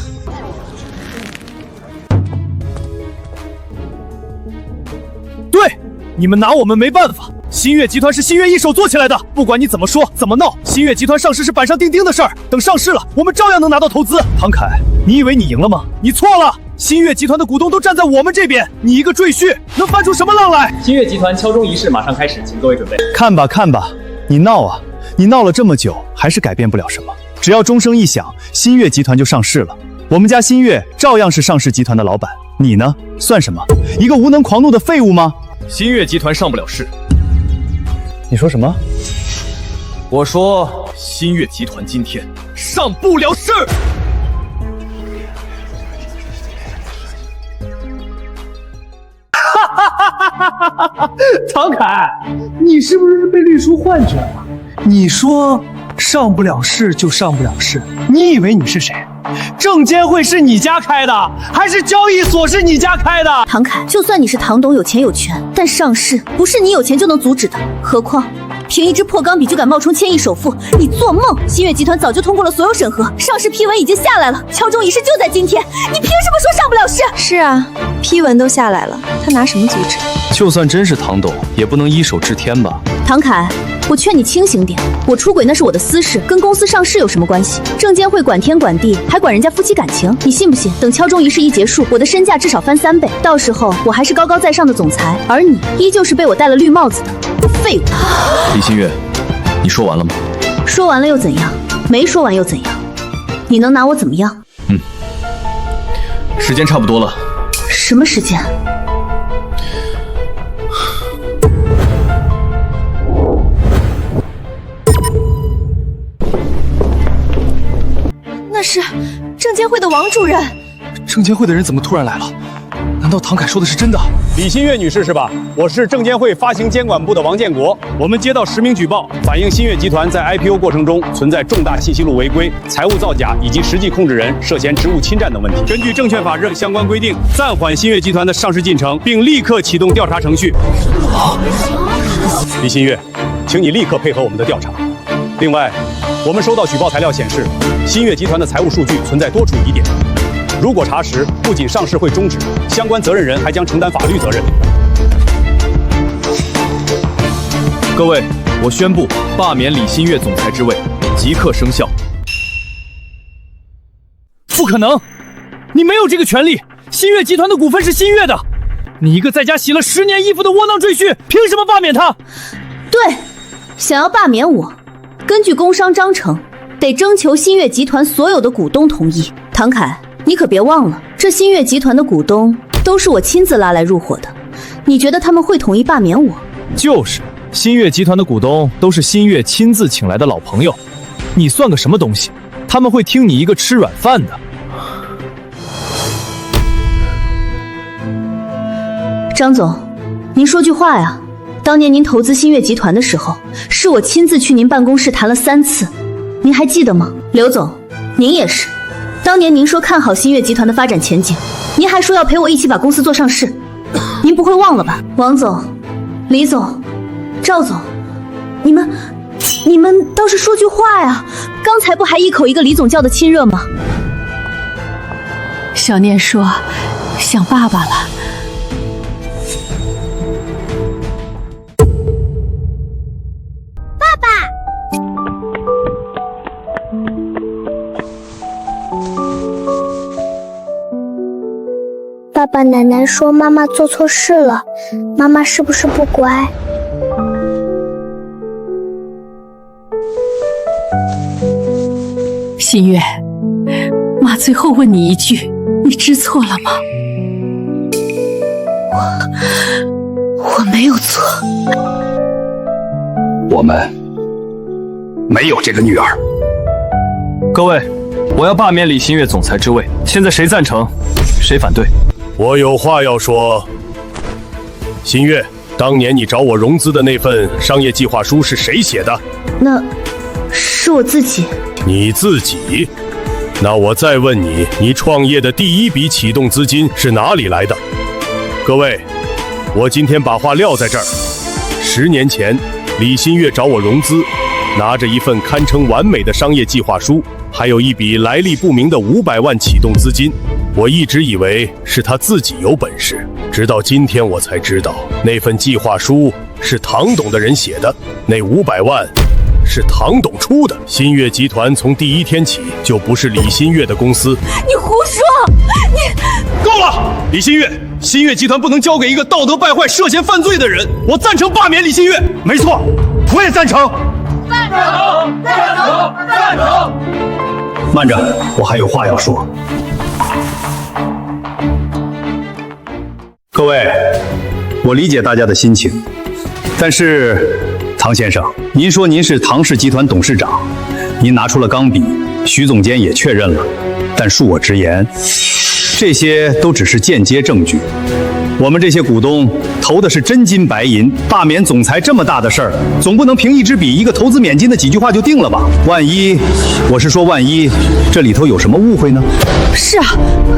对，你们拿我们没办法。新月集团是新月一手做起来的，不管你怎么说怎么闹，新月集团上市是板上钉钉的事儿。等上市了，我们照样能拿到投资。唐凯，你以为你赢了吗？你错了。新月集团的股东都站在我们这边，你一个赘婿能翻出什么浪来？新月集团敲钟仪式马上开始，请各位准备。看吧看吧，你闹啊！你闹了这么久，还是改变不了什么。只要钟声一响，新月集团就上市了，我们家新月照样是上市集团的老板。你呢，算什么？一个无能狂怒的废物吗？新月集团上不了市。你说什么？我说新月集团今天上不了市。唐凯，你是不是被绿叔幻觉了？你说上不了市就上不了市，你以为你是谁？证监会是你家开的，还是交易所是你家开的？唐凯，就算你是唐董有钱有权，但上市不是你有钱就能阻止的。何况凭一支破钢笔就敢冒充千亿首富，你做梦！新月集团早就通过了所有审核，上市批文已经下来了，敲钟仪式就在今天，你凭什么说上不了市？是啊，批文都下来了，他拿什么阻止？就算真是唐董，也不能一手治天吧？唐凯，我劝你清醒点，我出轨那是我的私事，跟公司上市有什么关系？证监会管天管地，还管人家夫妻感情，你信不信？等敲钟仪式一结束，我的身价至少翻3倍，到时候我还是高高在上的总裁，而你依旧是被我戴了绿帽子的废物。李新月，你说完了吗？说完了又怎样？没说完又怎样？你能拿我怎么样？时间差不多了。什么时间？那是证监会的王主任。证监会的人怎么突然来了？难道唐凯说的是真的？李新月女士是吧？我是证监会发行监管部的王建国。我们接到10名举报，反映新月集团在 IPO 过程中存在重大信息录违规、财务造假以及实际控制人涉嫌职务侵占等问题。根据证券法相关规定，暂缓新月集团的上市进程，并立刻启动调查程序。李新月，请你立刻配合我们的调查。另外，我们收到举报材料显示，新月集团的财务数据存在多处疑点。如果查实，不仅上市会终止，相关责任人还将承担法律责任。各位，我宣布罢免李新月总裁之位，即刻生效。不可能，你没有这个权利。新月集团的股份是新月的，你一个在家洗了10年衣服的窝囊赘婿，凭什么罢免他？对，想要罢免我，根据工商章程，得征求新月集团所有的股东同意。唐凯，你可别忘了，这新月集团的股东都是我亲自拉来入伙的，你觉得他们会同意罢免我？就是，新月集团的股东都是新月亲自请来的老朋友，你算个什么东西？他们会听你一个吃软饭的？张总，您说句话呀！当年您投资新月集团的时候，是我亲自去您办公室谈了3次，您还记得吗？刘总，您也是。当年您说看好新月集团的发展前景，您还说要陪我一起把公司做上市，您不会忘了吧？王总、李总、赵总，你们倒是说句话呀！刚才不还一口一个李总叫的亲热吗？小念说想爸爸了。爸爸。爸爸，奶奶说妈妈做错事了，妈妈是不是不乖？新月，妈最后问你一句，你知错了吗？我没有错。我们没有这个女儿。各位，我要罢免李新月总裁之位，现在谁赞成，谁反对？我有话要说。新月，当年你找我融资的那份商业计划书是谁写的？那是我自己。你自己？那我再问你，你创业的第一笔启动资金是哪里来的？各位，我今天把话撂在这儿。10年前，李新月找我融资，拿着一份堪称完美的商业计划书，还有一笔来历不明的500万启动资金。我一直以为是他自己有本事，直到今天我才知道，那份计划书是唐董的人写的，那500万是唐董出的。新月集团从第一天起就不是李新月的公司。你胡说！你够了！李新月，新月集团不能交给一个道德败坏、涉嫌犯罪的人。我赞成罢免李新月。没错，我也赞成。爸慢着，我还有话要说。各位，我理解大家的心情，但是唐先生，您说您是唐氏集团董事长，您拿出了钢笔，徐总监也确认了，但恕我直言，这些都只是间接证据。我们这些股东投的是真金白银，罢免总裁这么大的事儿，总不能凭一支笔、一个投资免金的几句话就定了吧？万一这里头有什么误会呢？是啊，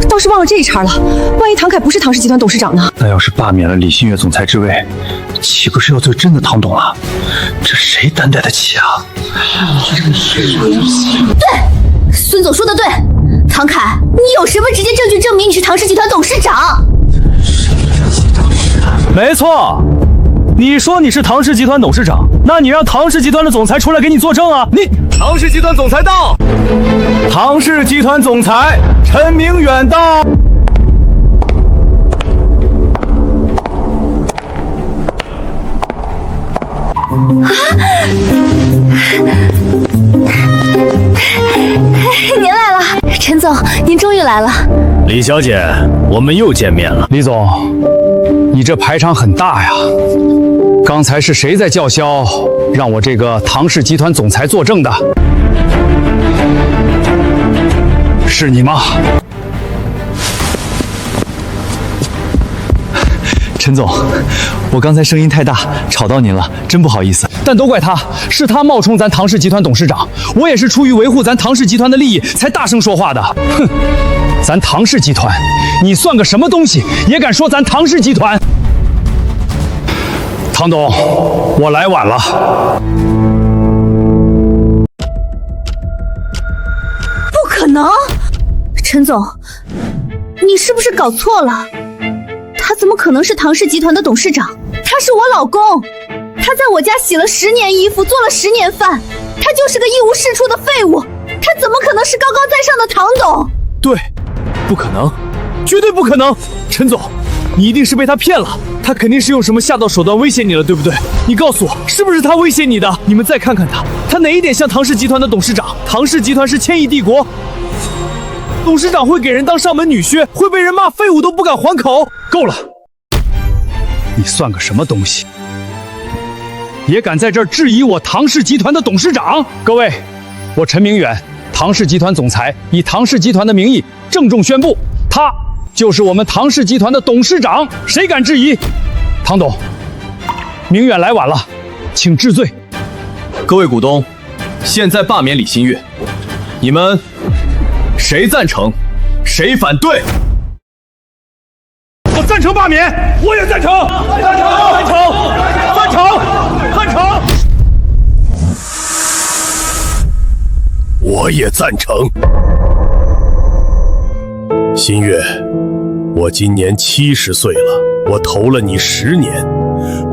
倒是忘了这一茬了。万一唐凯不是唐氏集团董事长呢？那要是罢免了李新月总裁之位，岂不是要罪真的唐董了？这谁担待得起啊？对，孙总说的对，唐凯，你有什么直接证据证明你是唐氏集团董事长？没错，你说你是唐氏集团董事长，那你让唐氏集团的总裁出来给你作证啊！你唐氏集团总裁到，唐氏集团总裁陈明远到。您来了，陈总，您终于来了。李小姐，我们又见面了。李总，你这排场很大呀！刚才是谁在叫嚣，让我这个唐氏集团总裁作证的？是你吗？陈总，我刚才声音太大，吵到您了，真不好意思。但都怪他，是他冒充咱唐氏集团董事长，我也是出于维护咱唐氏集团的利益才大声说话的。哼，咱唐氏集团，你算个什么东西，也敢说咱唐氏集团？唐董，我来晚了。不可能，陈总，你是不是搞错了？他怎么可能是唐氏集团的董事长？他是我老公，他在我家洗了10年衣服，做了10年饭，他就是个一无是处的废物，他怎么可能是高高在上的唐董？对，不可能，绝对不可能！陈总，你一定是被他骗了，他肯定是用什么下道手段威胁你了，对不对？你告诉我，是不是他威胁你的？你们再看看他哪一点像唐氏集团的董事长？唐氏集团是千亿帝国，董事长会给人当上门女婿，会被人骂废物都不敢还口。够了，你算个什么东西，也敢在这儿质疑我唐氏集团的董事长？各位，我陈明远，唐氏集团总裁，以唐氏集团的名义郑重宣布，他就是我们唐氏集团的董事长，谁敢质疑？唐董，明远来晚了，请治罪。各位股东，现在罢免李新月，你们谁赞成，谁反对？我赞成罢免，我也赞成，赞成。我也赞成。新月，我今年70岁了，我投了你10年，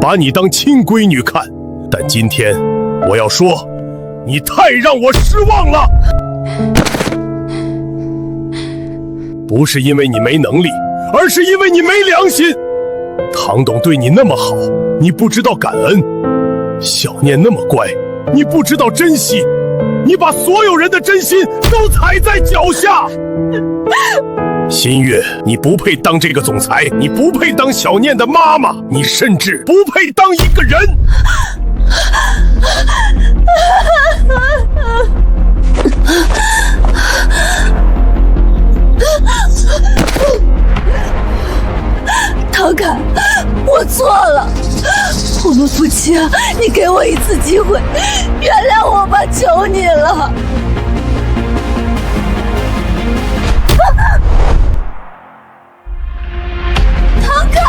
把你当亲闺女看，但今天我要说，你太让我失望了。不是因为你没能力，而是因为你没良心。唐董对你那么好，你不知道感恩；小念那么乖，你不知道珍惜。你把所有人的真心都踩在脚下。新月，你不配当这个总裁，你不配当小念的妈妈，你甚至不配当一个人。唐凯，我错了，我们夫妻啊，你给我一次机会，原谅我吧，求你了。唐凯，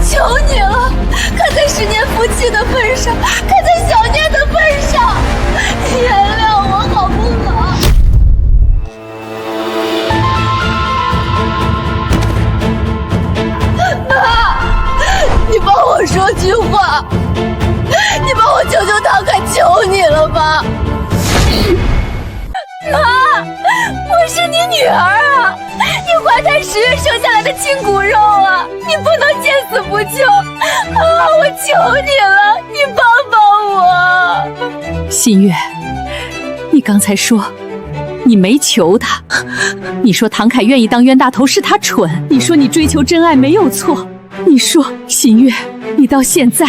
求你了，看在10年夫妻的份上，看在小念的份上，原谅我好不好？你帮我说句话，你帮我求求唐凯，求你了吧！妈，我是你女儿啊，你怀胎10月生下来的亲骨肉啊，你不能见死不救啊！我求你了，你帮帮我！新月，你刚才说你没求他，你说唐凯愿意当冤大头是他蠢，你说你追求真爱没有错，你说新月，你到现在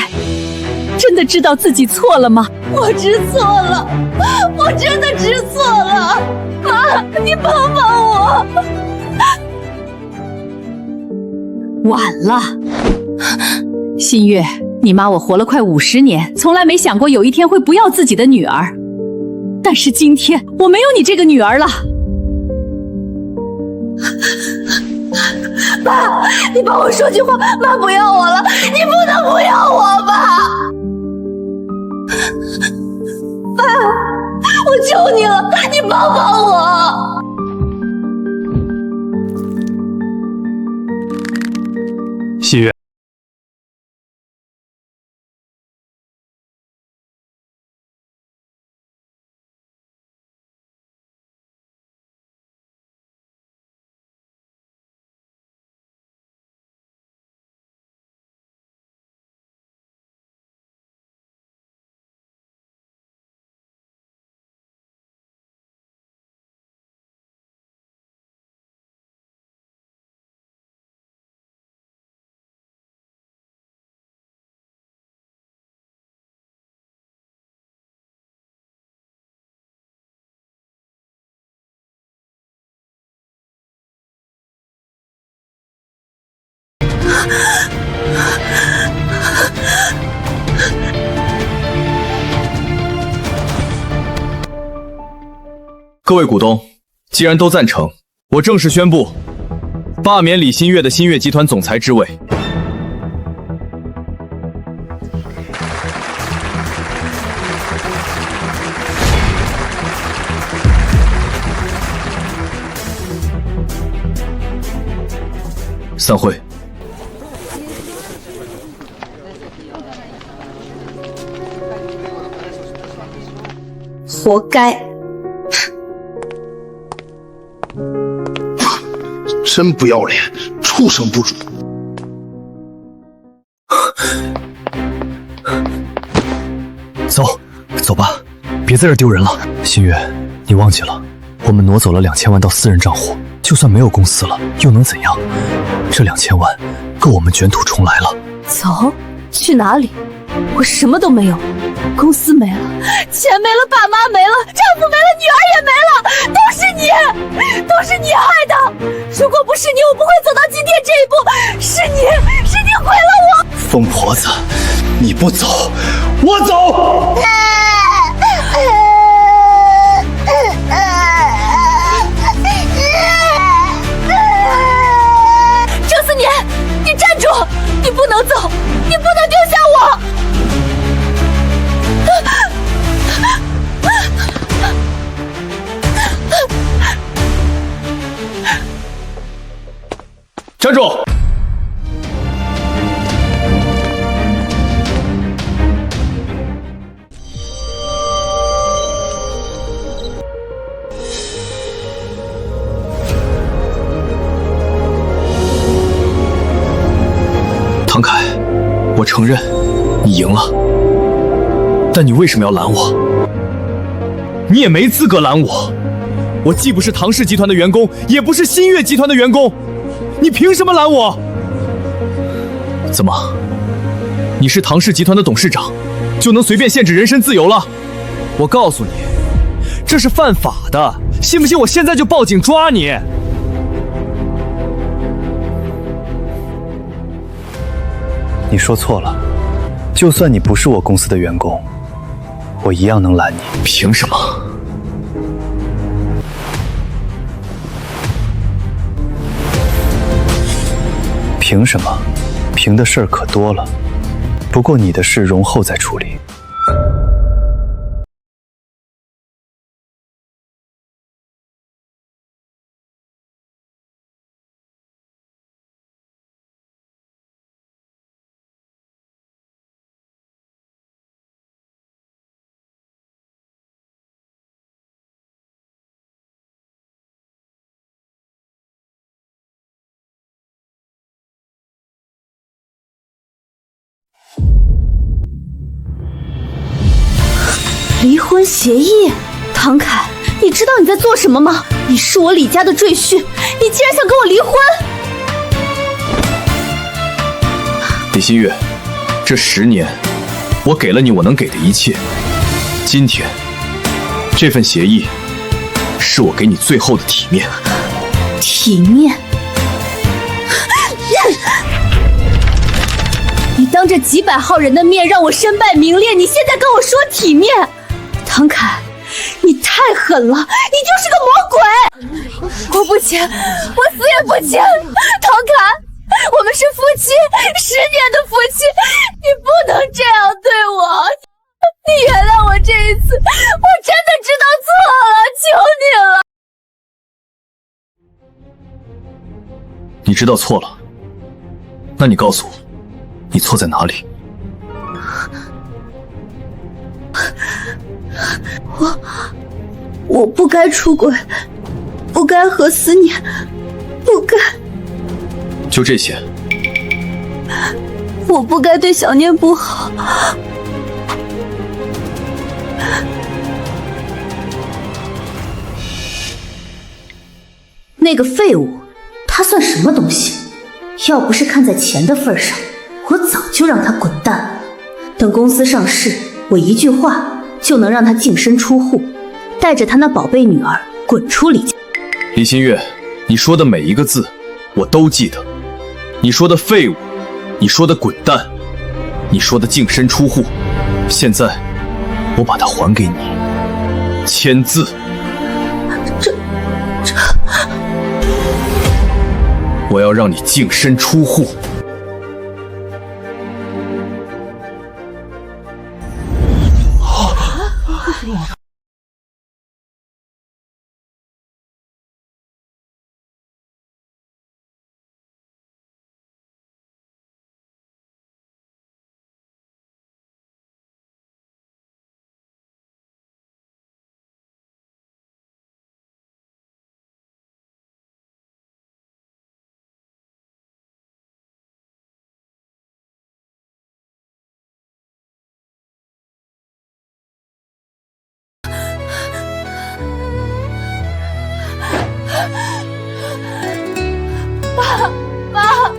真的知道自己错了吗？我知错了，我真的知错了，妈，你帮帮我。晚了，新月，你妈我活了快50年，从来没想过有一天会不要自己的女儿，但是今天我没有你这个女儿了。爸，你帮我说句话，妈不要我了，你不能不要我吧？爸，我求你了，你帮帮我。新月，各位股东，既然都赞成，我正式宣布罢免李新月的新月集团总裁之位。散会。活该！真不要脸，畜生不如！走吧，别在这丢人了。新月，你忘记了，我们挪走了2000万到私人账户，就算没有公司了，又能怎样？这2000万够我们卷土重来了。走？去哪里？我什么都没有，公司没了，钱没了，爸妈没了，丈夫没了，女儿也没了，都是你，都是你害的！如果不是你，我不会走到今天这一步。是你毁了我！疯婆子，你不走，我走！郑思年，你站住！你不能走，你不能丢下我！站住！唐凯，我承认你赢了，但你为什么要拦我？你也没资格拦我，我既不是唐氏集团的员工，也不是新月集团的员工，你凭什么拦我？怎么，你是唐氏集团的董事长，就能随便限制人身自由了？我告诉你，这是犯法的，信不信我现在就报警抓你？你说错了，就算你不是我公司的员工，我一样能拦你。凭什么？凭什么？凭的事儿可多了，不过你的事容后再处理。离婚协议？唐凯，你知道你在做什么吗？你是我李家的赘婿，你竟然想跟我离婚！李新月，这10年，我给了你我能给的一切。今天，这份协议，是我给你最后的体面。体面？你当着几百号人的面让我身败名裂，你现在跟我说体面？唐凯，你太狠了，你就是个魔鬼！我不签，我死也不签！唐凯，我们是夫妻，10年的夫妻，你不能这样对我！你原谅我这一次，我真的知道错了，求你了！你知道错了，那你告诉我，你错在哪里？我不该出轨，不该和思念，不该。就这些？我不该对小念不好。那个废物，他算什么东西？要不是看在钱的份上，我早就让他滚蛋了。等公司上市，我一句话就能让他净身出户，带着他那宝贝女儿滚出李家。李新月，你说的每一个字，我都记得。你说的废物，你说的滚蛋，你说的净身出户，现在我把它还给你，签字。我要让你净身出户。爸，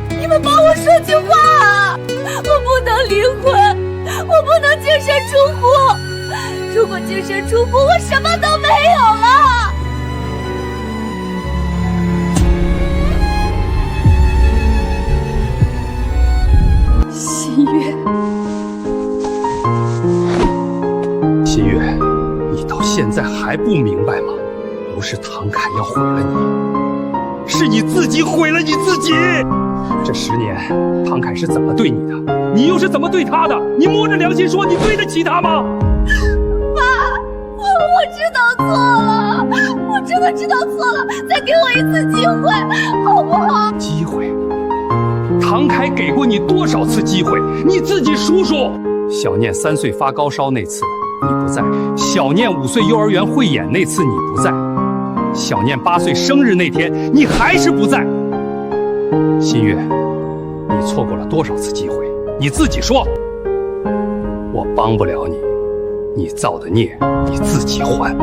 你们帮我说句话啊！我不能离婚，我不能净身出户。如果净身出户，我什么都没有了。新月，新月，你到现在还不明白吗？不是唐凯要毁了你，是你自己毁了你自己。这10年，唐凯是怎么对你的？你又是怎么对他的？你摸着良心说，你对得起他吗？爸，我知道错了，我真的知道错了，再给我一次机会，好不好？机会？唐凯给过你多少次机会？你自己数数。小念3岁发高烧那次你不在，小念5岁幼儿园汇演那次你不在，小念8岁生日那天你还是不在。新月，你错过了多少次机会？你自己说。我帮不了你，你造的孽你自己还。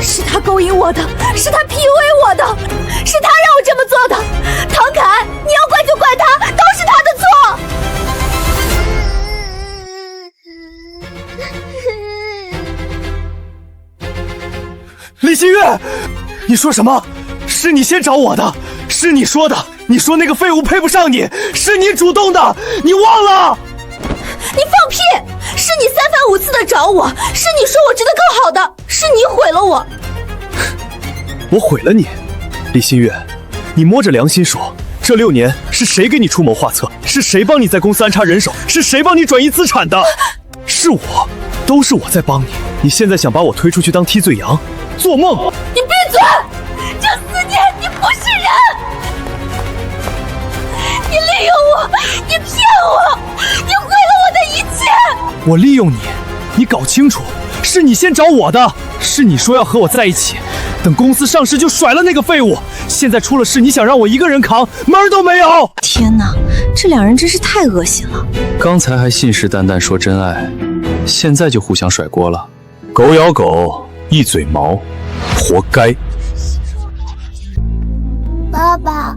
是他勾引我的，是他 PUA 我的，是他让我这么做的。唐凯，你要怪就怪他，都是他的错。李新月，你说什么？是你先找我的，是你说的。你说那个废物配不上你，是你主动的，你忘了？你放屁！是你3番5次的找我，是你说我值得更好的，是你毁了我。我毁了你，李新月，你摸着良心说，这6年是谁给你出谋划策？是谁帮你在公司安插人手？是谁帮你转移资产的？是我，都是我在帮你。你现在想把我推出去当替罪羊，做梦！你闭嘴！这4年你不是人，你利用我，你骗我，你毁了我的一切。我利用你，你搞清楚，是你先找我的，是你说要和我在一起，等公司上市就甩了那个废物。现在出了事，你想让我一个人扛，门儿都没有！天哪，这两人真是太恶心了。刚才还信誓旦旦说真爱，现在就互相甩锅了。狗咬狗，一嘴毛，活该。爸爸，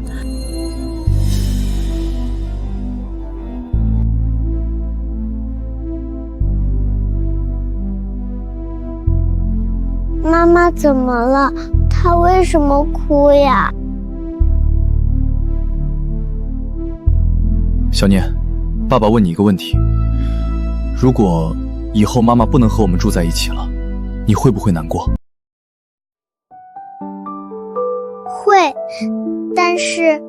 妈妈怎么了？她为什么哭呀？小念，爸爸问你一个问题：如果以后妈妈不能和我们住在一起了，你会不会难过？会，但是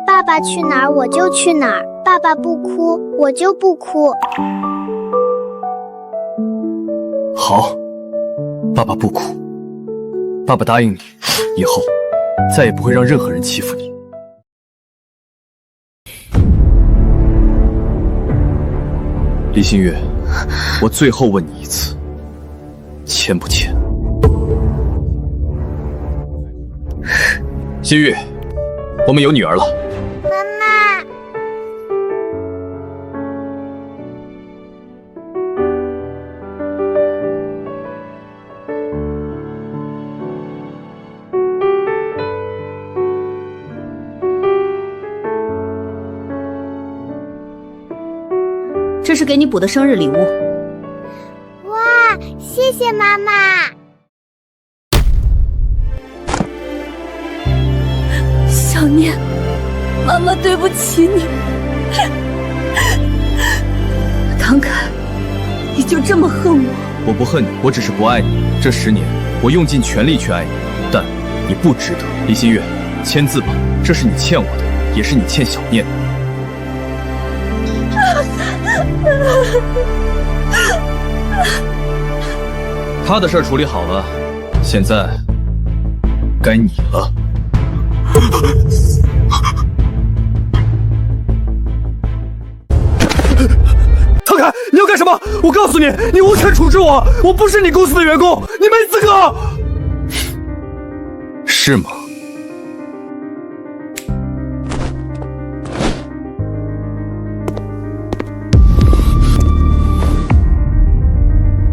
爸爸去哪儿我就去哪儿，爸爸不哭我就不哭。好，爸爸不哭。爸爸答应你，以后再也不会让任何人欺负你。李新月，我最后问你一次，签不签？新月，我们有女儿了。妈妈，这是给你补的生日礼物。哇，谢谢妈妈。小念，妈妈对不起你。唐凯，你就这么恨我？我不恨你，我只是不爱你。这10年，我用尽全力去爱你，但你不值得。李新月，签字吧，这是你欠我的，也是你欠小念的。他的事儿处理好了，现在该你了。唐凯，你要干什么？我告诉你，你无权处置我，我不是你公司的员工，你没资格。是吗？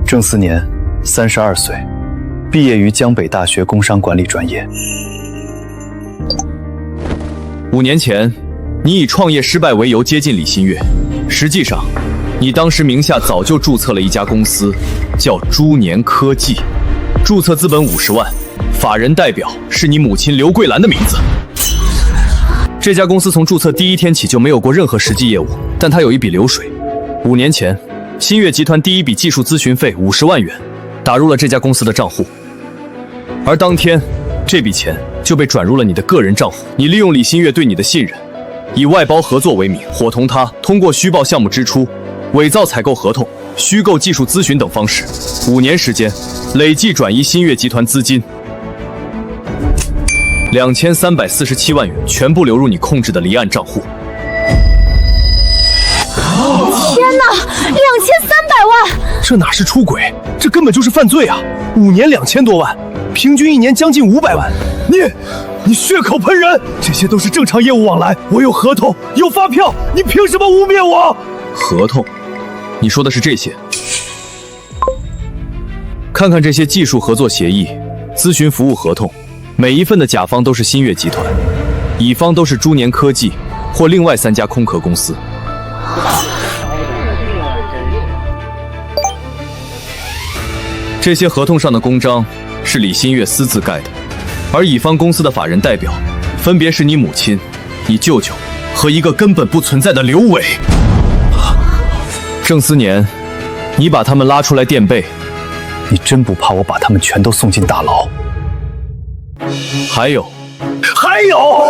郑思年，32岁，毕业于江北大学工商管理专业。5年前，你以创业失败为由接近李新月，实际上，你当时名下早就注册了一家公司，叫猪年科技，注册资本50万，法人代表是你母亲刘桂兰的名字。这家公司从注册第1天起就没有过任何实际业务，但它有一笔流水。5年前，新月集团第一笔技术咨询费50万元打入了这家公司的账户，而当天这笔钱就被转入了你的个人账户。你利用李新月对你的信任，以外包合作为名，伙同他通过虚报项目支出、伪造采购合同、虚构技术咨询等方式，5年时间累计转移新月集团资金2347万元，全部流入你控制的离岸账户。天哪，2300万！这哪是出轨，这根本就是犯罪啊！5年2000多万，平均1年将近500万。你血口喷人，这些都是正常业务往来，我有合同，有发票，你凭什么污蔑我？合同？你说的是这些？看看这些技术合作协议、咨询服务合同，每一份的甲方都是新月集团，乙方都是猪年科技或另外3家空壳公司。这些合同上的公章是李新月私自盖的，而乙方公司的法人代表分别是你母亲、你舅舅和一个根本不存在的刘伟。郑思年，你把他们拉出来垫背，你真不怕我把他们全都送进大牢？还有，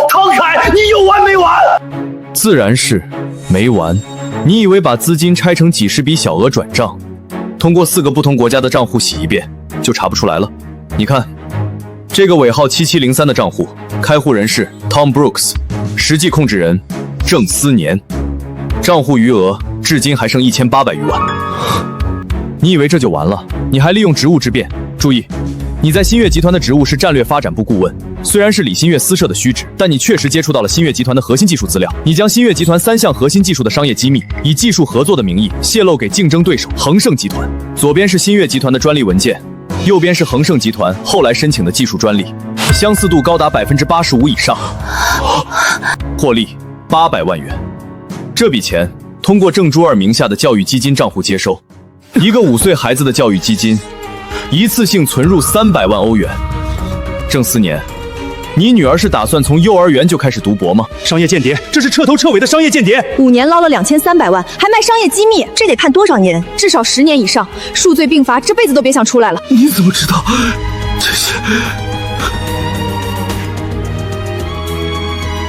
唐凯，你有完没完？自然是没完。你以为把资金拆成几十笔小额转账，通过4个不同国家的账户洗一遍，就查不出来了。你看，这个尾号7703的账户，开户人是 Tom Brooks， 实际控制人郑思年，账户余额至今还剩1800余万。你以为这就完了？你还利用职务之便，注意，你在新月集团的职务是战略发展部顾问，虽然是李新月私设的虚职，但你确实接触到了新月集团的核心技术资料。你将新月集团3项核心技术的商业机密，以技术合作的名义泄露给竞争对手恒盛集团。左边是新月集团的专利文件，右边是恒盛集团后来申请的技术专利，相似度高达85%以上，获利800万元。这笔钱通过郑珠儿名下的教育基金账户接收，一个5岁孩子的教育基金，一次性存入300万欧元。郑思年，你女儿是打算从幼儿园就开始读博吗？商业间谍，这是彻头彻尾的商业间谍。5年捞了2300万，还卖商业机密，这得判多少年？至少10年以上，数罪并罚，这辈子都别想出来了。你怎么知道这些？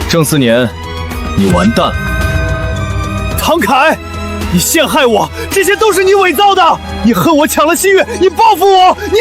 郑思年，你完蛋了！唐凯，你陷害我，这些都是你伪造的！你恨我抢了新月，你报复我，你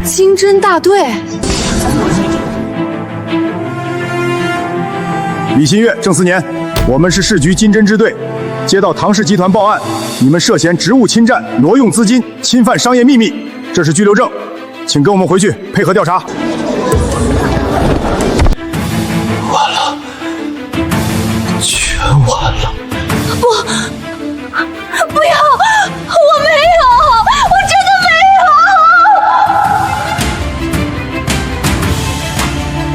金针大队，李新月、郑思年，我们是市局金针支队，接到唐氏集团报案，你们涉嫌职务侵占、挪用资金、侵犯商业秘密，这是拘留证，请跟我们回去配合调查。完了，全完了！不要！我没有，我真的没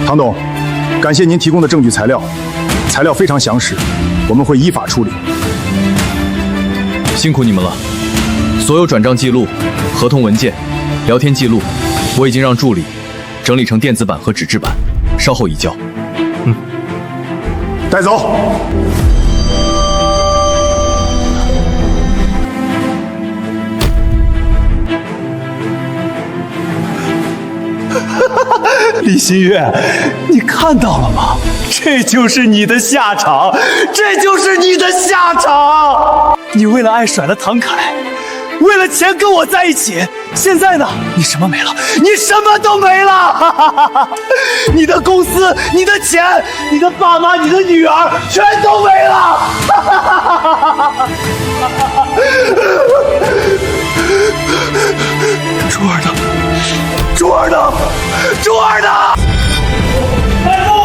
有！唐董，感谢您提供的证据材料，材料非常详实，我们会依法处理。辛苦你们了。所有转账记录、合同文件、聊天记录，我已经让助理整理成电子版和纸质版，稍后移交。带走。李新月，你看到了吗？这就是你的下场，这就是你的下场！你为了爱甩了唐凯，为了钱跟我在一起，现在呢？你什么没了？你什么都没了！你的公司、你的钱、你的爸妈、你的女儿，全都没了！珠儿呢？珠儿呢？珠儿呢？快救我！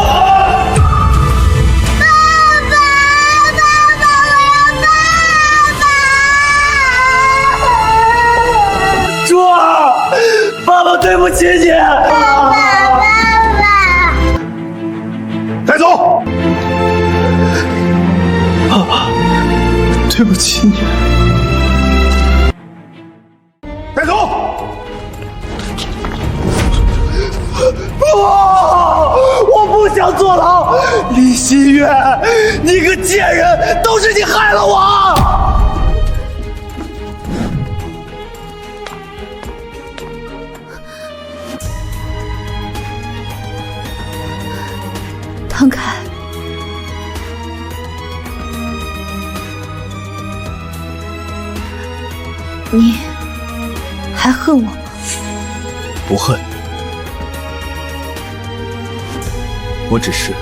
珠儿，爸爸对不起你。带走。爸爸，对不起你。带走！我不想坐牢，李新月，你个贱人，都是你害了我！唐凯，你还恨我吗？不恨，我只是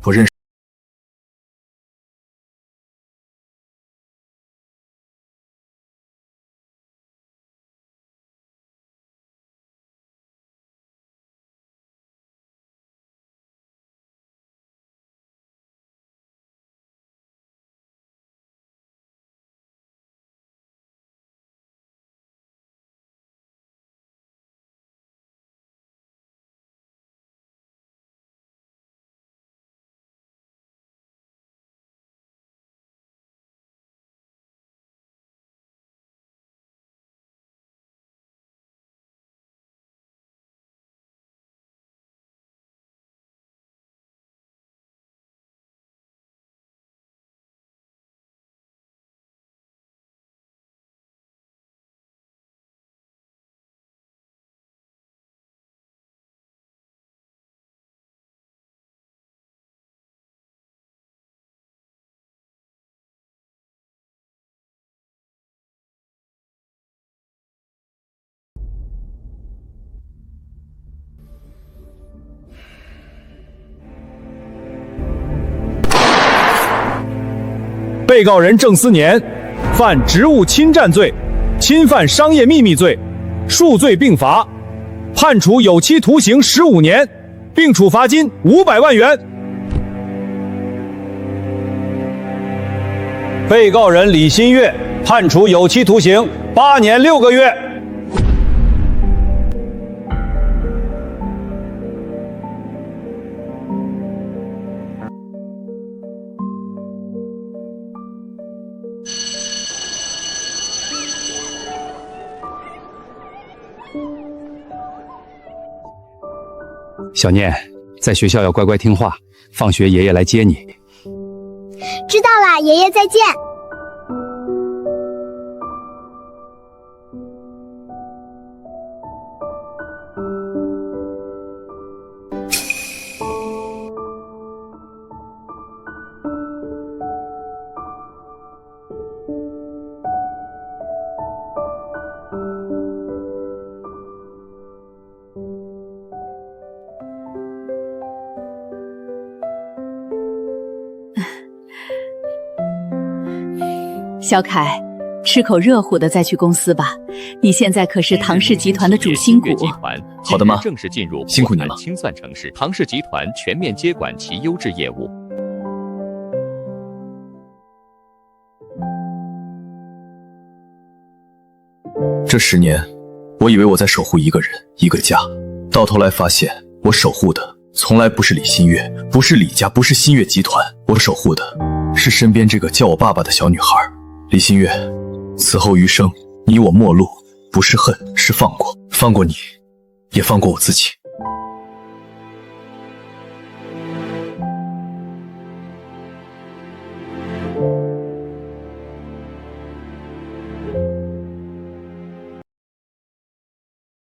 不认识。被告人郑思年犯职务侵占罪、侵犯商业秘密罪，数罪并罚，判处有期徒刑15年，并处罚金500万元。被告人李新月判处有期徒刑8年6个月。小念，在学校要乖乖听话，放学爷爷来接你。知道啦，爷爷再见。小凯，吃口热乎的再去公司吧。你现在可是唐氏集团的主心骨。好的妈，正式进入辛苦你了。清算城市，唐氏集团全面接管其优质业务。这10年，我以为我在守护一个人、一个家，到头来发现，我守护的从来不是李新月，不是李家，不是新月集团，我守护的是身边这个叫我爸爸的小女孩。李新月，此后余生，你我陌路，不是恨，是放过，放过你，也放过我自己。